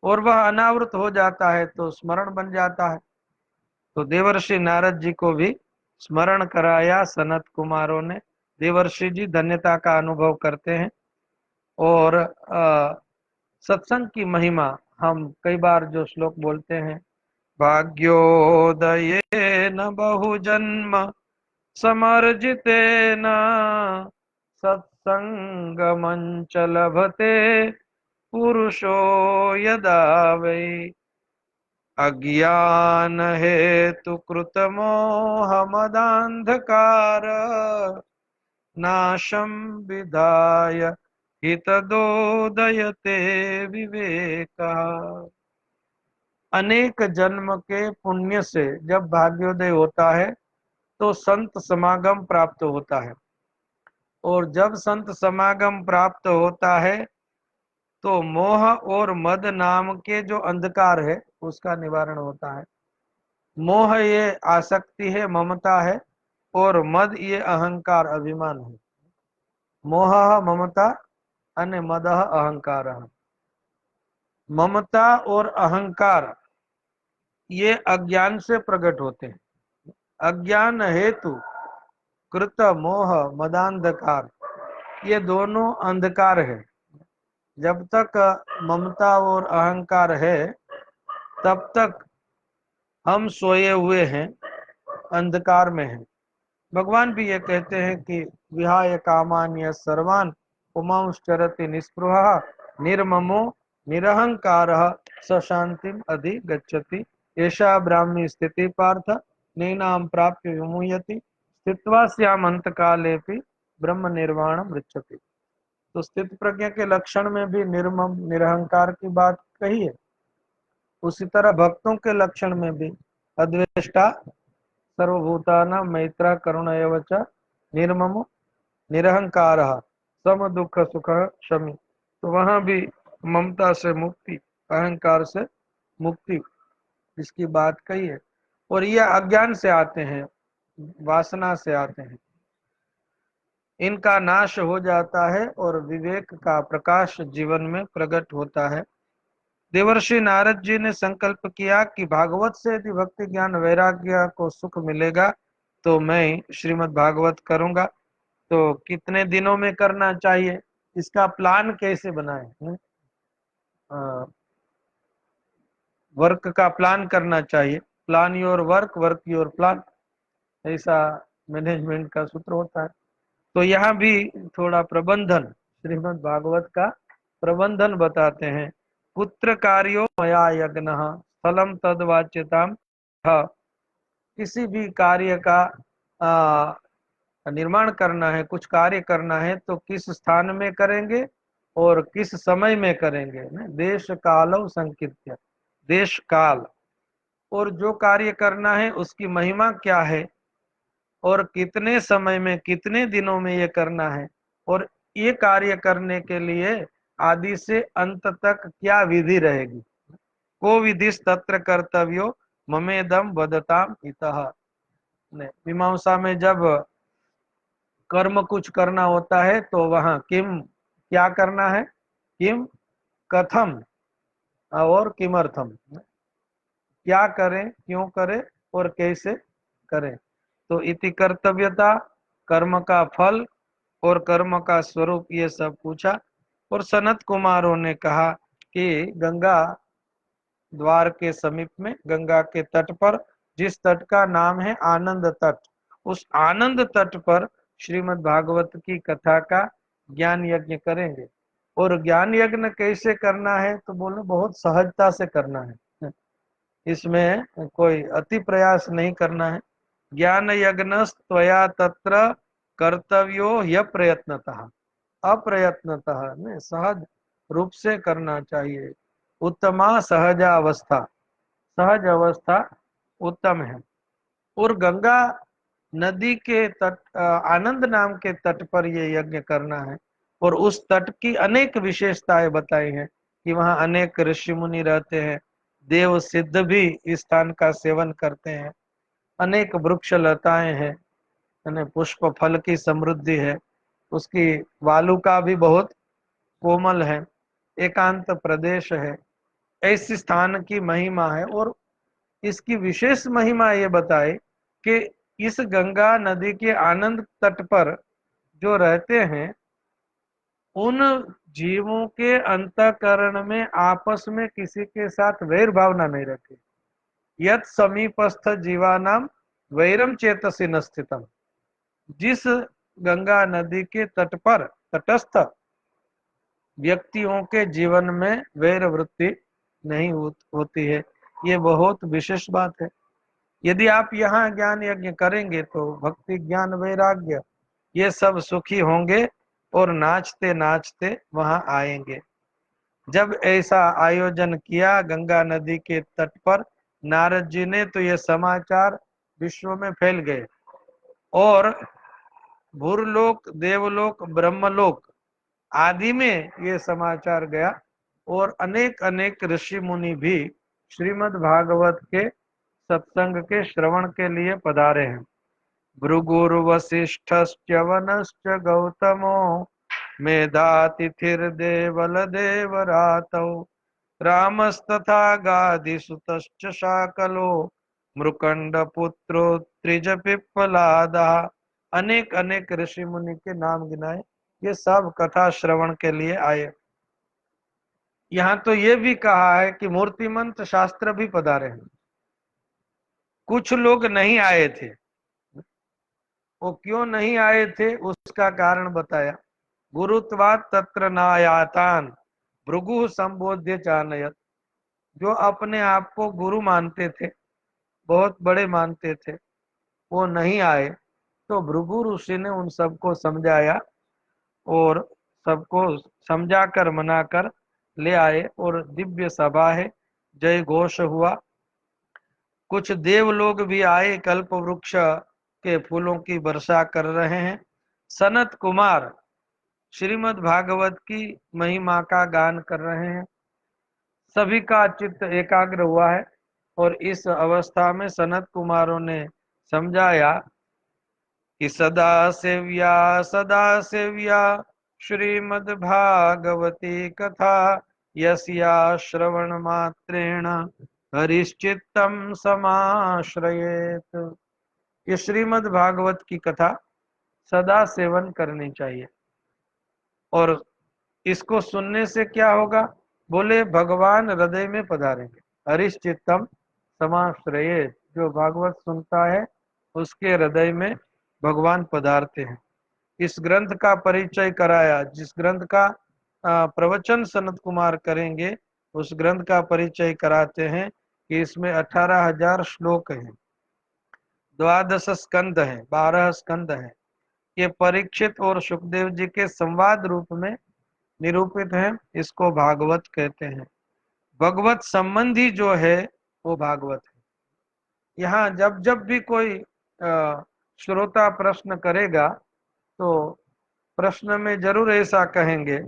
और वह अनावृत हो जाता है तो स्मरण बन जाता है। तो देवर्षि नारद जी को भी स्मरण कराया सनत कुमारों ने। देवर्षि जी धन्यता का अनुभव करते हैं। और सत्संग की महिमा हम कई बार जो श्लोक बोलते हैं, भाग्योदये न बहुजन्म समर्जितेन सत्संगमंच लभते पुरुषो यदा वै अज्ञान हेतु कृत मोह मदांधकार नाशम विधाय हितदोदयते विवेक। अनेक जन्म के पुण्य से जब भाग्योदय होता है तो संत समागम प्राप्त होता है, और जब संत समागम प्राप्त होता है तो मोह और मद नाम के जो अंधकार है उसका निवारण होता है। मोह ये आसक्ति है, ममता है, और मद ये अहंकार, अभिमान है। मोह ममता अने मद अहंकार। ममता और अहंकार ये अज्ञान से प्रकट होते हैं। अज्ञान हेतु कृत मोह मदांधकार, ये दोनों अंधकार है। जब तक ममता और अहंकार है तब तक हम सोए हुए हैं, अंधकार में हैं। भगवान भी ये कहते हैं कि विहाय कामान्य सर्वान पुमांश्चरति निस्पृहा निर्ममो निरहंकार स शांतिम अधिगच्छति। एषा ब्राह्मी स्थिति पार्थ नैनाम प्राप्य विमुह्यति स्थित्वा स्याम अंतकालेपि ब्रह्म निर्वाणम मृच्छति। तो स्थित प्रज्ञा के लक्षण में भी निर्मम निरहंकार की बात कही है। उसी तरह भक्तों के लक्षण में भी अद्वेष्टा, सर्वभूतानां मैत्र करुण एव च निर्ममो निरहंकार सम दुख सुख शमी। तो वहां भी ममता से मुक्ति, अहंकार से मुक्ति, इसकी बात कही है। और यह अज्ञान से आते हैं, वासना से आते हैं। इनका नाश हो जाता है और विवेक का प्रकाश जीवन में प्रकट होता है। देवर्षि नारद जी ने संकल्प किया कि भागवत से यदि भक्ति ज्ञान वैराग्य को सुख मिलेगा तो मैं श्रीमद् भागवत करूंगा। तो कितने दिनों में करना चाहिए, इसका प्लान कैसे बनाए? वर्क का प्लान करना चाहिए। Plan your work, work your plan, ऐसा मैनेजमेंट का सूत्र होता है। तो यहाँ भी थोड़ा प्रबंधन, श्रीमद् भागवत का प्रबंधन बताते हैं। पुत्र कार्यो मया यज्ञ स्थलम तद्वाच्यताम। किसी भी कार्य का निर्माण करना है, कुछ कार्य करना है तो किस स्थान में करेंगे और किस समय में करेंगे। देश काल संकीर्त्य, देश काल, और जो कार्य करना है उसकी महिमा क्या है और कितने समय में, कितने दिनों में ये करना है। और ये कार्य करने के लिए आदि से अंत तक क्या विधि रहेगी। को विधिस तत्र कर्तव्यो ममेदम वदताम इतः। मीमांसा में जब कर्म कुछ करना होता है तो वहां किम क्या करना है, किम कथम और किमर्थम, क्या करें, क्यों करें और कैसे करें। तो इति कर्तव्यता, कर्म का फल और कर्म का स्वरूप, ये सब पूछा। और सनत कुमारों ने कहा कि गंगा द्वार के समीप में, गंगा के तट पर, जिस तट का नाम है आनंद तट, उस आनंद तट पर श्रीमद् भागवत की कथा का ज्ञान यज्ञ करेंगे। और ज्ञान यज्ञ कैसे करना है, तो बोले बहुत सहजता से करना है, इसमें कोई अति प्रयास नहीं करना है। ज्ञान यज्ञ त्वया तत्र कर्तव्यो य प्रयत्नतः, अप्रयत्नतः में सहज रूप से करना चाहिए। उत्तमा सहजावस्था, सहज अवस्था उत्तम है। और गंगा नदी के तट, आनंद नाम के तट पर ये यज्ञ करना है। और उस तट की अनेक विशेषताएं बताई हैं कि वहां अनेक ऋषि मुनि रहते हैं, देव सिद्ध भी इस स्थान का सेवन करते हैं, अनेक वृक्ष लताएं हैं, पुष्प फल की समृद्धि है, उसकी वालुका भी बहुत कोमल है, एकांत प्रदेश है, ऐसी स्थान की महिमा है। और इसकी विशेष महिमा ये बताए कि इस गंगा नदी के आनंद तट पर जो रहते हैं, उन जीवों के अंतःकरण में आपस में किसी के साथ वैर भावना नहीं रखे। यत समीपस्थ जीवानाम वैरम चेतसी न स्थितम, जिस गंगा नदी के तट पर तटस्थ व्यक्तियों के जीवन में वैर वृत्ति नहीं होती है, ये बहुत विशेष बात है। यदि आप यहाँ ज्ञान यज्ञ करेंगे तो भक्ति ज्ञान वैराग्य ये सब सुखी होंगे और नाचते नाचते वहां आएंगे। जब ऐसा आयोजन किया गंगा नदी के तट पर नारद जी ने, तो ये समाचार विश्व में फैल गए और भूरलोक, देवलोक, ब्रह्मलोक आदि में ये समाचार गया। और अनेक अनेक ऋषि मुनि भी श्रीमद् भागवत के सत्संग के श्रवण के लिए पधारे हैं। भृगुर्वसिष्ठश्च वनश्च गौतमो मेधातिथिर्देवल देवरातौ रामस्तथा गादिसुतश्च शाकलो मृकंड पुत्रो त्रिज पिप्पलादा। अनेक अनेक ऋषि मुनि के नाम गिनाए, ये सब कथा श्रवण के लिए आए। यहाँ तो ये भी कहा है कि मूर्तिमंत शास्त्र भी पधारे हैं। कुछ लोग नहीं आए थे, वो क्यों नहीं आए थे उसका कारण बताया। गुरुत्वात् तत्र नायातान भृगु संबोध्य चानयत, जो अपने आप को गुरु मानते थे, बहुत बड़े मानते थे, वो नहीं आए। तो भृगु ऋषि ने उन सबको समझाया और सबको समझाकर मनाकर ले आए। और दिव्य सभा है, जय घोष हुआ। कुछ देव लोग भी आए, कल्प वृक्ष के फूलों की वर्षा कर रहे हैं। सनत कुमार श्रीमद् भागवत की महिमा का गान कर रहे हैं। सभी का चित्त एकाग्र हुआ है। और इस अवस्था में सनत कुमारों ने समझाया कि सदा सेव्या श्रीमद् भागवती कथा यस्या श्रवण मात्रेण हरिश्चित्तम समाश्रयेत। ये श्रीमद् भागवत की कथा सदा सेवन करनी चाहिए। और इसको सुनने से क्या होगा, बोले भगवान हृदय में पधारेंगे। हरिश्चित्तम समाश्रयेत, जो भागवत सुनता है उसके हृदय में भगवान पधारते हैं। इस ग्रंथ का परिचय कराया, जिस ग्रंथ का प्रवचन सनत कुमार करेंगे, उस ग्रंथ का परिचय कराते हैं कि इसमें 18,000 श्लोक हैं, 12 स्कंद हैं, 12 स्कंद हैं। ये परीक्षित और सुखदेव जी के संवाद रूप में निरूपित है। इसको भागवत कहते हैं। भगवत संबंधी जो है वो भागवत है। यहाँ जब जब भी कोई श्रोता प्रश्न करेगा तो प्रश्न में जरूर ऐसा कहेंगे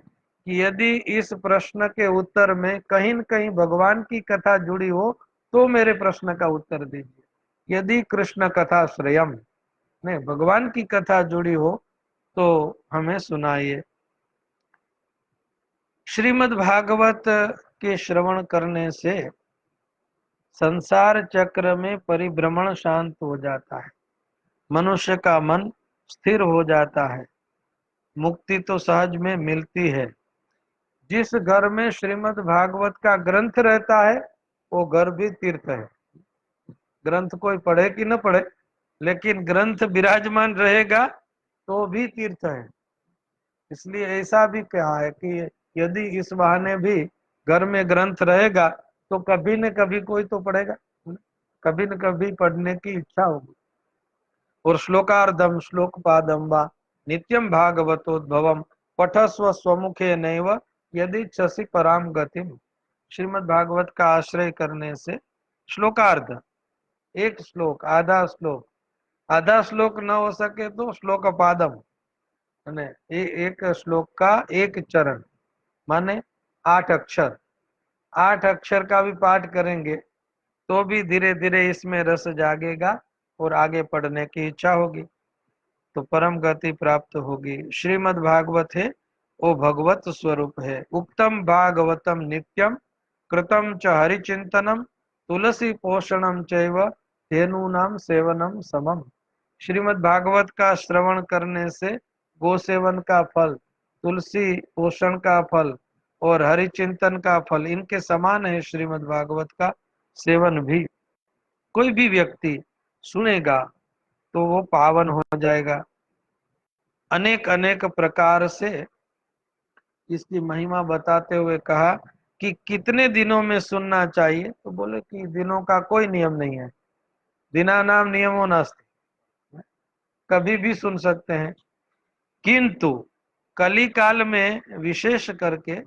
कि यदि इस प्रश्न के उत्तर में कहीं न कहीं भगवान की कथा जुड़ी हो तो मेरे प्रश्न का उत्तर दीजिए। यदि कृष्ण कथा श्रेयम नहीं भगवान की कथा जुड़ी हो तो हमें सुनाइए। श्रीमद् भागवत के श्रवण करने से संसार चक्र में परिभ्रमण शांत हो जाता है, मनुष्य का मन स्थिर हो जाता है, मुक्ति तो सहज में मिलती है। जिस घर में श्रीमद् भागवत का ग्रंथ रहता है वो घर भी तीर्थ है। ग्रंथ कोई पढ़े कि न पढ़े, लेकिन ग्रंथ विराजमान रहेगा तो भी तीर्थ है। इसलिए ऐसा भी कहा है कि यदि इस बहाने भी घर में ग्रंथ रहेगा तो कभी न कभी कोई तो पढ़ेगा, कभी न कभी पढ़ने की इच्छा होगी। और श्लोकार्धम श्लोक पादम वा नित्यम भागवतोद्भवम पठस्व स्वमुखे नैव यदि छसी पराम गतिम। श्रीमद् भागवत का आश्रय करने से श्लोकार्ध एक श्लोक, आधा श्लोक न हो सके तो श्लोक पादम माने एक श्लोक का एक चरण माने 8 अक्षर, 8 अक्षर का भी पाठ करेंगे तो भी धीरे धीरे इसमें रस जागेगा और आगे पढ़ने की इच्छा होगी तो परम गति प्राप्त होगी। श्रीमद् भागवत है वो भगवत स्वरूप है। उक्तम भागवतम नित्यम कृतम च हरिचिंतनम तुलसी पोषणम चैव धेनूनाम सेवनम समम। श्रीमद् भागवत का श्रवण करने से गो सेवन का फल, तुलसी पोषण का फल और हरिचिंतन का फल इनके समान है। श्रीमद् भागवत का सेवन भी कोई भी व्यक्ति सुनेगा तो वो पावन हो जाएगा। अनेक अनेक प्रकार से इसकी महिमा बताते हुए कहा कि कितने दिनों में सुनना चाहिए, तो बोले कि दिनों का कोई नियम नहीं है, दिना नाम नियमो नास्ति, कभी भी सुन सकते हैं। किंतु कली काल में विशेष करके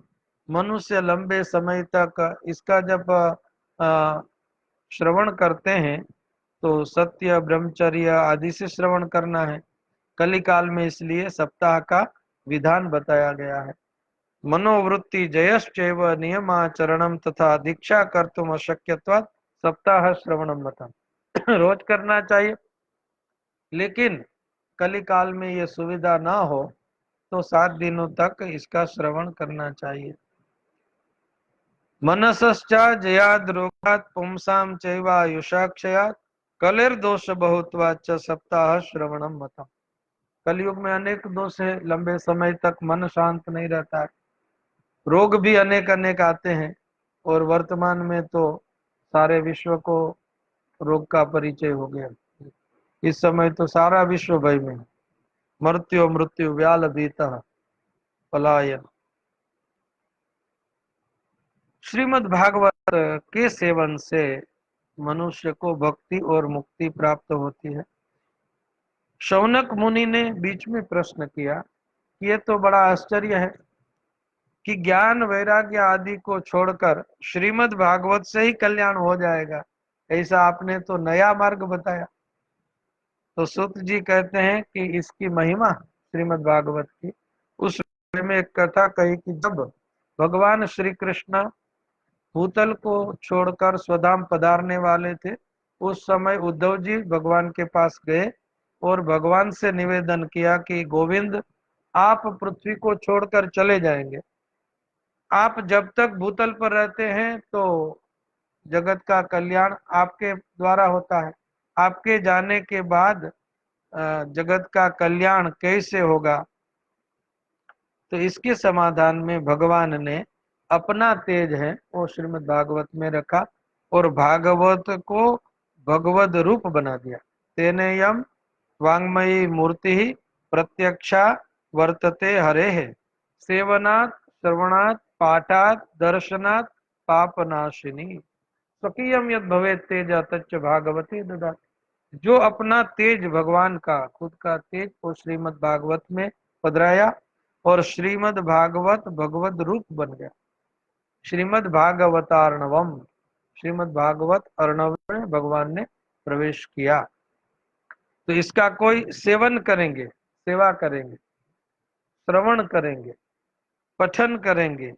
मनुष्य लंबे समय तक इसका जब श्रवण करते हैं तो सत्य ब्रह्मचर्य आदि से श्रवण करना है। कली काल में इसलिए सप्ताह का विधान बताया गया है। मनोवृत्ति जयश्चैव नियमाचरणम तथा दीक्षा कर्तुम अशक्यत्वात् सप्ताह श्रवणम मतम। रोज करना चाहिए, लेकिन कली काल में ये सुविधा ना हो तो 7 दिनों तक इसका श्रवण करना चाहिए। मनसश्च जयाद रोगात् पुंसाम चैवायुषाक्षयात् कलेर्दोष बहुत्वाच्च सप्ताह श्रवणम मतम। कलयुग में अनेक दोष है, लंबे समय तक मन शांत नहीं रहता है, रोग भी अनेक अनेक आते हैं और वर्तमान में तो सारे विश्व को रोग का परिचय हो गया। इस समय तो सारा विश्व भय में, मृत्यु मृत्यु व्याल भीतः पलायन। श्रीमद् भागवत के सेवन से मनुष्य को भक्ति और मुक्ति प्राप्त होती है। शौनक मुनि ने बीच में प्रश्न किया कि ये तो बड़ा आश्चर्य है कि ज्ञान वैराग्य आदि को छोड़कर श्रीमद् भागवत से ही कल्याण हो जाएगा, ऐसा आपने तो नया मार्ग बताया। तो सूत जी कहते हैं कि इसकी महिमा श्रीमद् भागवत की, उस में एक कथा कही कि जब भगवान श्री कृष्ण भूतल को छोड़कर स्वधाम पधारने वाले थे, उस समय उद्धव जी भगवान के पास गए और भगवान से निवेदन किया कि गोविंद आप पृथ्वी को छोड़कर चले जाएंगे, आप जब तक भूतल पर रहते हैं तो जगत का कल्याण आपके द्वारा होता है, आपके जाने के बाद जगत का कल्याण कैसे होगा। तो इसके समाधान में भगवान ने अपना तेज है वो श्रीमद् भागवत में रखा और भागवत को भगवद रूप बना दिया। तेनेयम वांग्मयी मूर्ति ही प्रत्यक्षा वर्तते हरे है सेवनात् श्रवणात् पाठात् दर्शनात् पापनाशिनी स्वकीयम यद भवे तेज तच्च भागवते ददाति। जो अपना तेज भगवान का खुद का तेज वो श्रीमद् भागवत में पधराया और श्रीमद् भागवत भगवद रूप बन गया। श्रीमद् भागवतार्णवम, श्रीमद् भागवत अर्णव में भगवान ने प्रवेश किया। तो इसका कोई सेवन करेंगे, सेवा करेंगे, श्रवण करेंगे पठन करेंगे,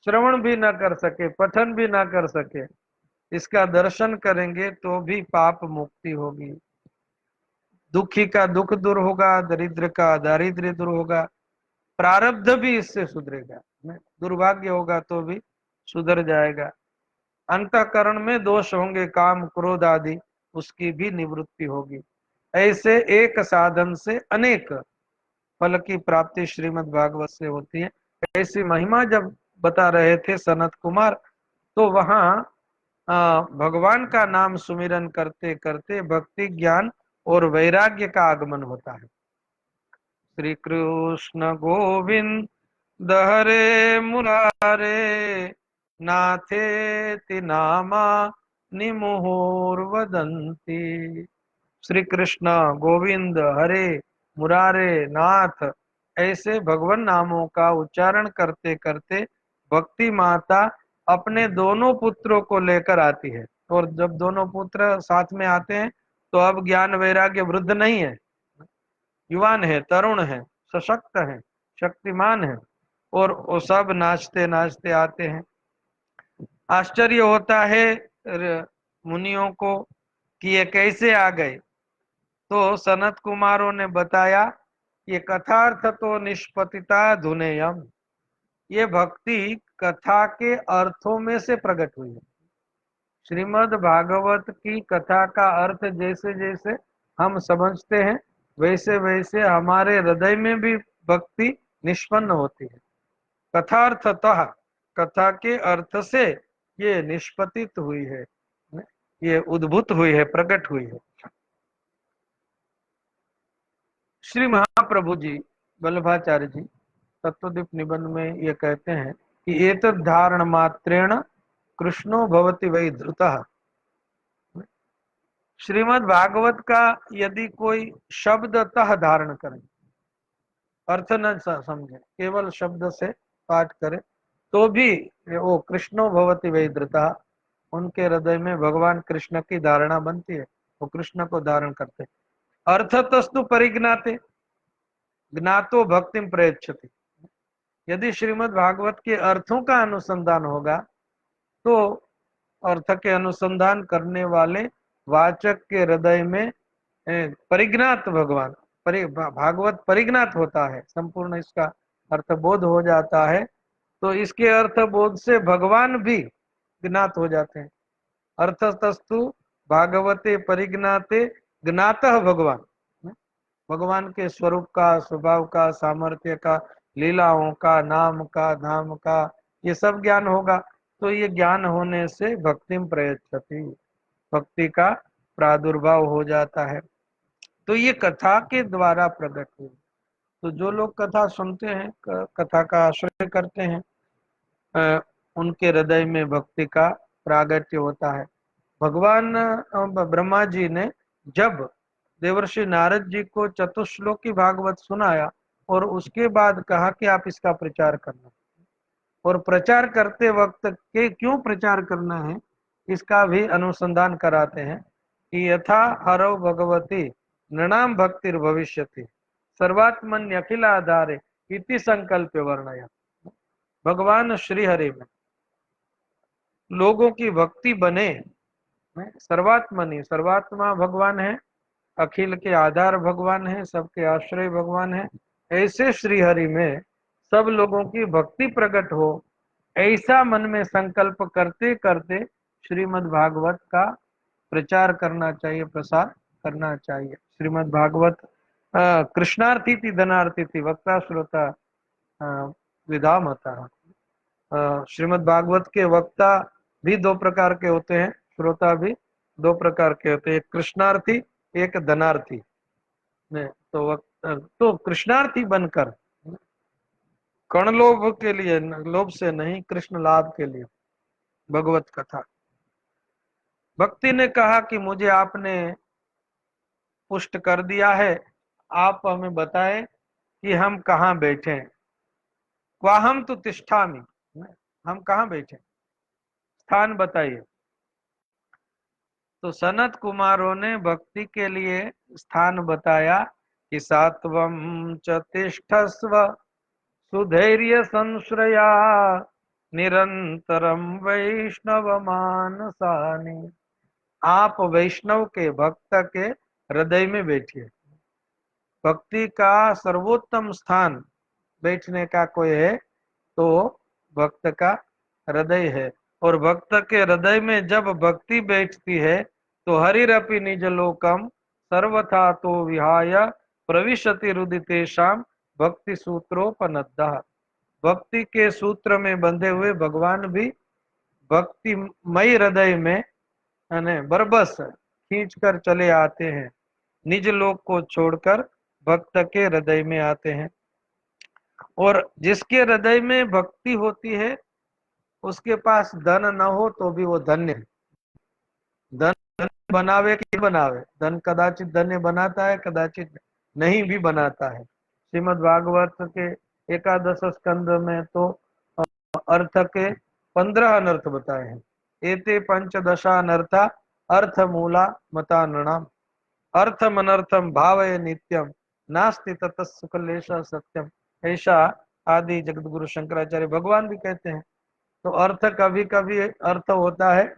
श्रवण भी ना कर सके, पठन भी ना कर सके, इसका दर्शन करेंगे तो भी पाप मुक्ति होगी। दुखी का दुख दूर होगा, दरिद्र का दारिद्र्य दूर होगा, प्रारब्ध भी इससे सुधरेगा, दुर्भाग्य होगा तो भी सुधर जाएगा। अंतःकरण में दोष होंगे, काम क्रोध आदि, उसकी भी निवृत्ति होगी। ऐसे एक साधन से अनेक फल की प्राप्ति श्रीमद् भागवत से होती है। ऐसी महिमा जब बता रहे थे सनत कुमार, तो वहां भगवान का नाम सुमिरन करते करते भक्ति ज्ञान और वैराग्य का आगमन होता है। श्री कृष्ण गोविंद हरे मुरारे, नाथेति नामा निमुहुर्वदन्ति। श्री कृष्ण गोविंद हरे मुरारे नाथ, ऐसे भगवान नामों का उच्चारण करते करते भक्ति माता अपने दोनों पुत्रों को लेकर आती है। और जब दोनों पुत्र साथ में आते हैं तो अब ज्ञान वैराग्य वृद्ध नहीं है, युवान है, तरुण है, सशक्त है, शक्तिमान है, और वो सब नाचते नाचते आते हैं। आश्चर्य होता है मुनियों को कि ये कैसे आ गए। तो सनत कुमारों ने बताया, ये कथार्थ तो निष्पतिता धुनेयम, ये भक्ति कथा के अर्थों में से प्रकट हुई है। श्रीमद् भागवत की कथा का अर्थ जैसे जैसे हम समझते हैं, वैसे वैसे हमारे हृदय में भी भक्ति निष्पन्न होती है। कथार्थतः, कथा के अर्थ से ये निष्पतित हुई है, ये उद्भूत हुई है, प्रकट हुई है। श्री महाप्रभु जी वल्लभाचार्य जी तत्वदीप निबंध में ये कहते हैं कि एतद् धारण मात्रेण कृष्णो भवति वै धृतः। श्रीमद् भागवत का यदि कोई शब्दतः धारण करे, अर्थ न समझे, केवल शब्द से पाठ करे, तो भी वो कृष्णो भवति वै धृतः, उनके हृदय में भगवान कृष्ण की धारणा बनती है, वो कृष्ण को धारण करते। अर्थतस्तु परिज्ञाते ज्ञातो भक्तिम प्रयच्छति। यदि श्रीमद् भागवत के अर्थों का अनुसंधान होगा तो अर्थ के अनुसंधान करने वाले वाचक के हृदय में परिज्ञात भगवान, भागवत परिज्ञात होता है, संपूर्ण इसका अर्थ बोध हो जाता है। तो इसके अर्थ बोध से भगवान भी ज्ञात हो जाते हैं। अर्थतस्तु भागवते परिज्ञाते ज्ञातः भगवान, भगवान के स्वरूप का, स्वभाव का, सामर्थ्य का, लीलाओं का, नाम का, धाम का, ये सब ज्ञान होगा। तो ये ज्ञान होने से भक्तिम प्रयच्छति, भक्ति का प्रादुर्भाव हो जाता है। तो ये कथा के द्वारा प्रकट हुई। तो जो लोग कथा सुनते हैं, कथा का आश्रय करते हैं, उनके हृदय में भक्ति का प्रागट्य होता है। भगवान ब्रह्मा जी ने जब देवर्षि नारद जी को चतुश्लोकी भागवत सुनाया और उसके बाद कहा कि आप इसका प्रचार करना, और प्रचार करते वक्त के क्यों प्रचार करना है इसका भी अनुसंधान कराते हैं कि यथा हरौ भगवती नृणाम भक्तिर भविष्यति सर्वात्मन्य अखिलाधारे इति संकल्प वर्णया। भगवान श्री हरि में लोगों की भक्ति बने, सर्वात्मनि, सर्वात्मा भगवान है, अखिल के आधार भगवान है, सबके आश्रय भगवान है। ऐसे श्री हरि में सब लोगों की भक्ति प्रकट हो, ऐसा मन में संकल्प करते करते श्रीमद् भागवत का प्रचार करना चाहिए, प्रसार करना चाहिए। श्रीमद् भागवत कृष्णार्थी थी, धनार्थी थी, वक्ता श्रोता विधामता। श्रीमद् भागवत के वक्ता भी दो प्रकार के होते हैं, श्रोता भी दो प्रकार के होते हैं, एक कृष्णार्थी, एक धनार्थी। तो कृष्णार्थी बनकर, कर्ण लोभ के लिए, लोभ से नहीं, कृष्ण लाभ के लिए भगवत कथा। भक्ति ने कहा कि मुझे आपने पुष्ट कर दिया है, आप हमें बताएं कि हम कहाँ बैठे, क्वाहम तो तिष्ठामि, हम कहाँ बैठे, स्थान बताइए। तो सनत कुमारों ने भक्ति के लिए स्थान बताया कि सात्वम च तिष्ठस्व सुधैर्य संश्रया निरंतरम वैष्णव मानसानि। आप वैष्णव के भक्त के हृदय में बैठिए। भक्ति का सर्वोत्तम स्थान बैठने का कोई है तो भक्त का हृदय है। और भक्त के हृदय में जब भक्ति बैठती है तो हरिरपि निज लोकम सर्वथा तो विहाय प्रविशति रुदितेषाम भक्ति सूत्रोपनद्धा। भक्ति के सूत्र में बंधे हुए भगवान भी भक्तिमय हृदय में बरबस खींच कर चले आते हैं, निज लोक को छोड़कर भक्त के हृदय में आते हैं। और जिसके हृदय में भक्ति होती है उसके पास धन न हो तो भी वो धन्य है। धन बनावे कि बनावे, धन कदाचित धन्य बनाता है, कदाचित नहीं भी बनाता है। श्रीमद् भागवत के एकादश स्कंद में तो अर्थ के 15 अनर्थ बताए हैं। एते पंचदशा अनर्था अर्थ मूला मता नृणाम अर्थम अनर्थम भावय नित्यम नास्ति ततः सुखलेश सत्यम। ऐसा आदि जगत गुरु शंकराचार्य भगवान भी कहते हैं। तो अर्थ कभी कभी अर्थ होता है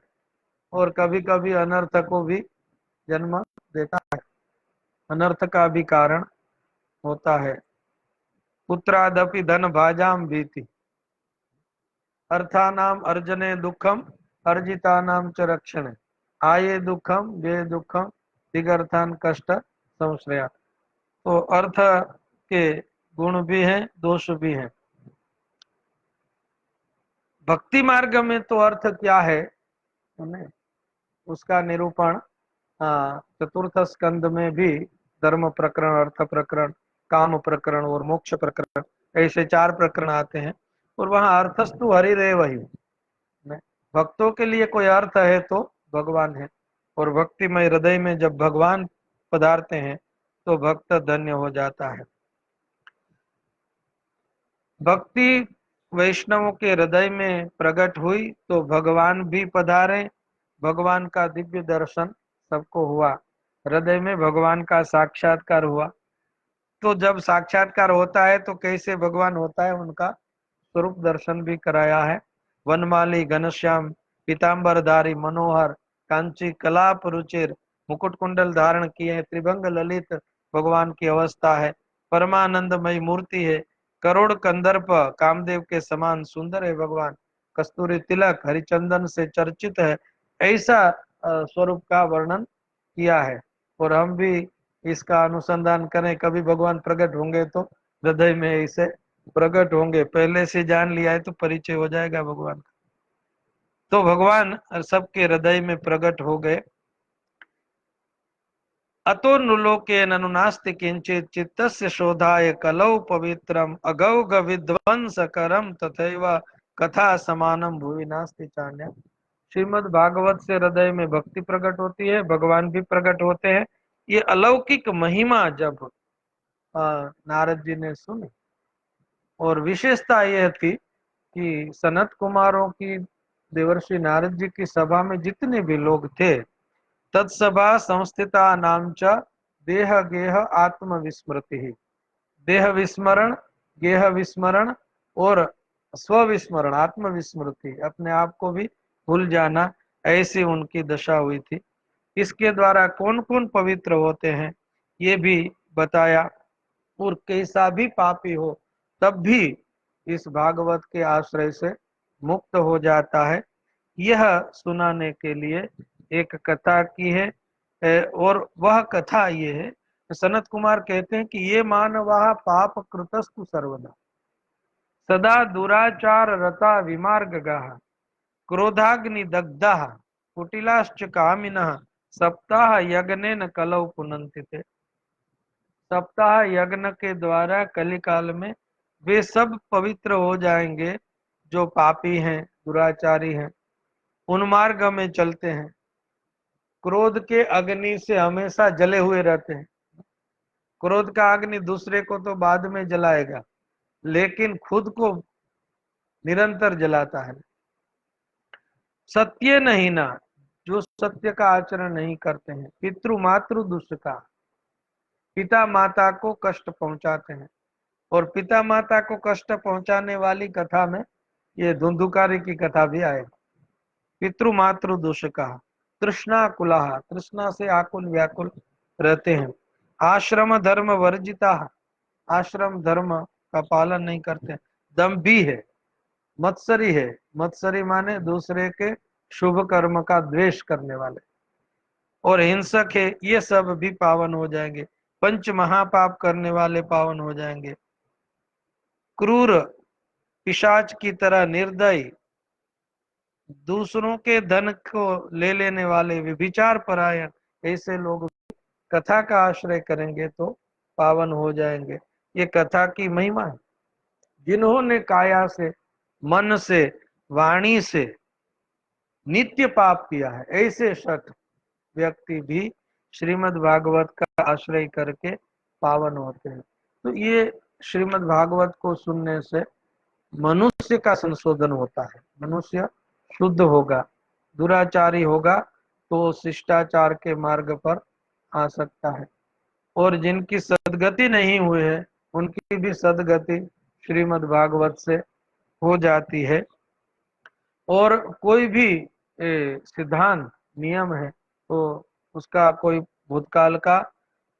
और कभी कभी अनर्थ को भी जन्म देता है, अनर्थ का भी कारण होता है। पुत्रादपि धन भाजाम भीति अर्थानाम अर्जने दुखम अर्जितानाम च रक्षणे आये दुखम व्यय दुखम दिगर्थान कष्ट संश्रया। तो अर्थ के गुण भी हैं, दोष भी हैं। भक्ति मार्ग में तो अर्थ क्या है उसका निरूपण चतुर्थ स्कंद में भी धर्म प्रकरण, अर्थ प्रकरण, काम प्रकरण और मोक्ष प्रकरण, ऐसे 4 प्रकरण आते हैं। और वहां अर्थस्तु हरिरेव ही, भक्तों के लिए कोई अर्थ है तो भगवान है। और भक्तिमय हृदय में जब भगवान पधारते हैं तो भक्त धन्य हो जाता है। भक्ति वैष्णवों के हृदय में प्रकट हुई तो भगवान भी पधारे। भगवान का दिव्य दर्शन सबको हुआ, हृदय में भगवान का साक्षात्कार हुआ। तो जब साक्षात्कार होता है तो कैसे भगवान होता है उनका स्वरूप दर्शन भी कराया है। वनमाली घनश्याम पीताम्बरधारी मनोहर कांची कलाप रुचिर मुकुट कुंडल धारण किए त्रिभंग ललित भगवान की अवस्था है। परमानंदमय मूर्ति है, करोड़ कंदर्प कामदेव के समान सुंदर है भगवान। कस्तूरी तिलक हरिचंदन से चर्चित है। ऐसा स्वरूप का वर्णन किया है। और हम भी इसका अनुसंधान करें, कभी भगवान प्रकट होंगे तो हृदय में इसे प्रकट होंगे। पहले से जान लिया है तो परिचय हो जाएगा भगवान का। तो भगवान सबके हृदय में प्रकट हो गए। अतो नुलोके ननुनास्ति किंचित चित्तस्य शोधाय कलौ पवित्रम अगौग विध्वंसकरम तथैव कथा समानम भुवि नास्ति चान्य। श्रीमद् भागवत से हृदय में भक्ति प्रकट होती है, भगवान भी प्रकट होते हैं। ये अलौकिक महिमा जब नारद जी ने सुनी, और विशेषता यह थी कि सनत कुमारों की, देवर्षि नारद जी की सभा में जितने भी लोग थे, तत्सभा संस्थिता नाम च देह गेह आत्म विस्मृति ही, देह विस्मरण, गेह विस्मरण और स्व विस्मरण, आत्म विस्मृति, अपने आप को भी भूल जाना, ऐसी उनकी दशा हुई थी। इसके द्वारा कौन कौन पवित्र होते हैं ये भी बताया। और कैसा भी पापी हो तब भी इस भागवत के आश्रय से मुक्त हो जाता है। यह सुनाने के लिए एक कथा की है। और वह कथा ये है, सनत कुमार कहते हैं कि ये मानवा पाप कृतस्तु सर्वदा सदा दुराचार रता विमार्गगा क्रोधाग्नि दग्धा कुटिलाश्च कामिनः सप्ताह यज्ञेन कलौ पुनन्ति थे। सप्ताह यज्ञ के द्वारा कलिकाल में वे सब पवित्र हो जाएंगे जो पापी हैं, दुराचारी हैं, उन्मार्ग में चलते हैं, क्रोध के अग्नि से हमेशा जले हुए रहते हैं। क्रोध का अग्नि दूसरे को तो बाद में जलाएगा, लेकिन खुद को निरंतर जलाता है। सत्य नहीं ना, जो सत्य का आचरण नहीं करते हैं, पितृ मातृ दुष्ट का, पिता माता को कष्ट पहुंचाते हैं, और पिता माता को कष्ट पहुंचाने वाली कथा में ये धुंधुकारी की कथा भी आएगी। पितृ मातृ दूषका, तृष्णा कुलाहा, तृष्णा से आकुल व्याकुल रहते हैं। आश्रम धर्म वर्जिता, आश्रम धर्म का पालन नहीं करते। दम्भी है, मत्सरी है, मत्सरी माने दूसरे के शुभ कर्म का द्वेष करने वाले, और हिंसक है, ये सब भी पावन हो जाएंगे। पंच महापाप करने वाले पावन हो जाएंगे। क्रूर, पिशाच की तरह निर्दयी, दूसरों के धन को ले लेने वाले, विचार परायण, ऐसे लोग कथा का आश्रय करेंगे तो पावन हो जाएंगे। ये कथा की महिमा है। जिन्होंने काया से, मन से, वाणी से नित्य पाप किया है, ऐसे शठ व्यक्ति भी श्रीमद् भागवत का आश्रय करके पावन होते हैं। तो ये श्रीमद् भागवत को सुनने से मनुष्य का संशोधन होता है। मनुष्य शुद्ध होगा, दुराचारी होगा तो शिष्टाचार के मार्ग पर आ सकता है। और जिनकी सदगति नहीं हुई है उनकी भी सदगति श्रीमद् भागवत से हो जाती है। और कोई भी सिद्धांत नियम है तो उसका कोई भूतकाल का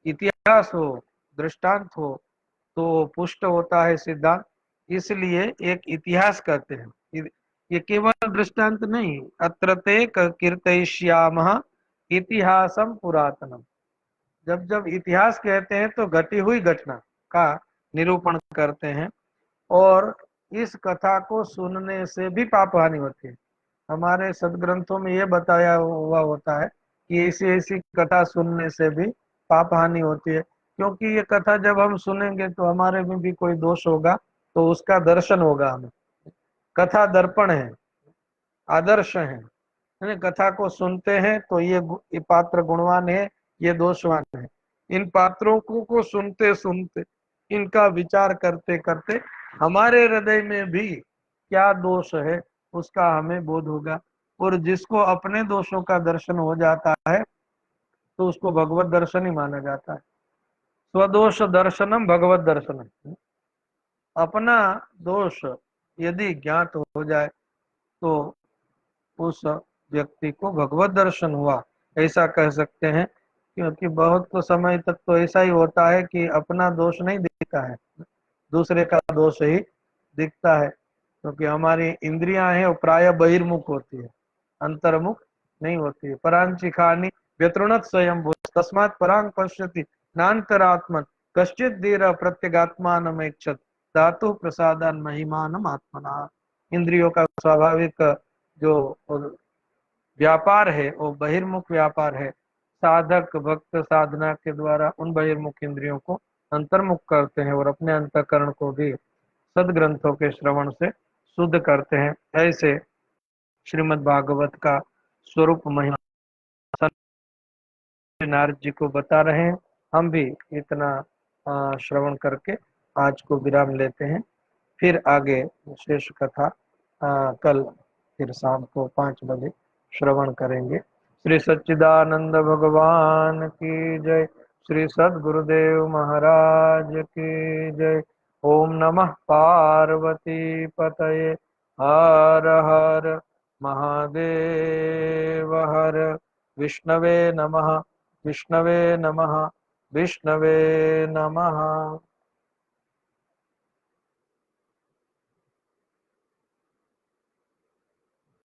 इतिहास हो, दृष्टांत हो तो पुष्ट होता है सिद्धांत। इसलिए एक इतिहास कहते हैं। ये केवल दृष्टांत नहीं, अत्र ते कीर्तयिष्यामः इतिहासम पुरातनम। जब जब इतिहास कहते हैं तो घटी हुई घटना का निरूपण करते हैं। और इस कथा को सुनने से भी पाप हानि होती है। हमारे सदग्रंथों में ये बताया हुआ होता है कि ऐसी ऐसी कथा सुनने से भी पाप हानि होती है। क्योंकि ये कथा जब हम सुनेंगे तो हमारे में भी कोई दोष होगा तो उसका दर्शन होगा हमें। कथा दर्पण है, आदर्श है। कथा को सुनते हैं तो ये पात्र गुणवान है, ये दोषवान है। इन पात्रों को सुनते सुनते, इनका विचार करते करते हमारे हृदय में भी क्या दोष है उसका हमें बोध होगा। और जिसको अपने दोषों का दर्शन हो जाता है तो उसको भगवत दर्शन ही माना जाता है। स्वदोष दर्शनम भगवत दर्शनम। अपना दोष यदि ज्ञात हो जाए तो उस व्यक्ति को भगवत दर्शन हुआ, ऐसा कह सकते हैं। क्योंकि बहुत तो समय तक तो ऐसा ही होता है कि अपना दोष नहीं दिखता है, दूसरे का दोष ही दिखता है। क्योंकि हमारी इंद्रियां हैं वो प्राय बहिर्मुख होती है, अंतर्मुख नहीं होती है। परांचिखानी व्यतृणत स्वयं तस्मात् परांग पश्यति नान्तरात्मन कश्चित धीर प्रत्यगात्मानमेक्षत धातु प्रसादान महिमानम आत्मना। इंद्रियों का स्वाभाविक जो व्यापार है वो बहिर्मुख व्यापार है। साधक भक्त साधना के द्वारा उन बहिर्मुख इंद्रियों को अंतर्मुख करते हैं और अपने अंतःकरण को भी सदग्रंथों के श्रवण से शुद्ध करते हैं। ऐसे श्रीमद् भागवत का स्वरूप महिमा नारद जी को बता रहे हैं। हम भी इतना श्रवण करके आज को विराम लेते हैं। फिर आगे शेष कथा कल फिर शाम को 5 बजे श्रवण करेंगे। श्री सच्चिदानंद भगवान की जय। श्री सद्गुरुदेव महाराज की जय। ओम नमः पार्वती पतये। हर हर महादेव। हर विष्णवे नमः, विष्णवे नमः, विष्णवे नमः।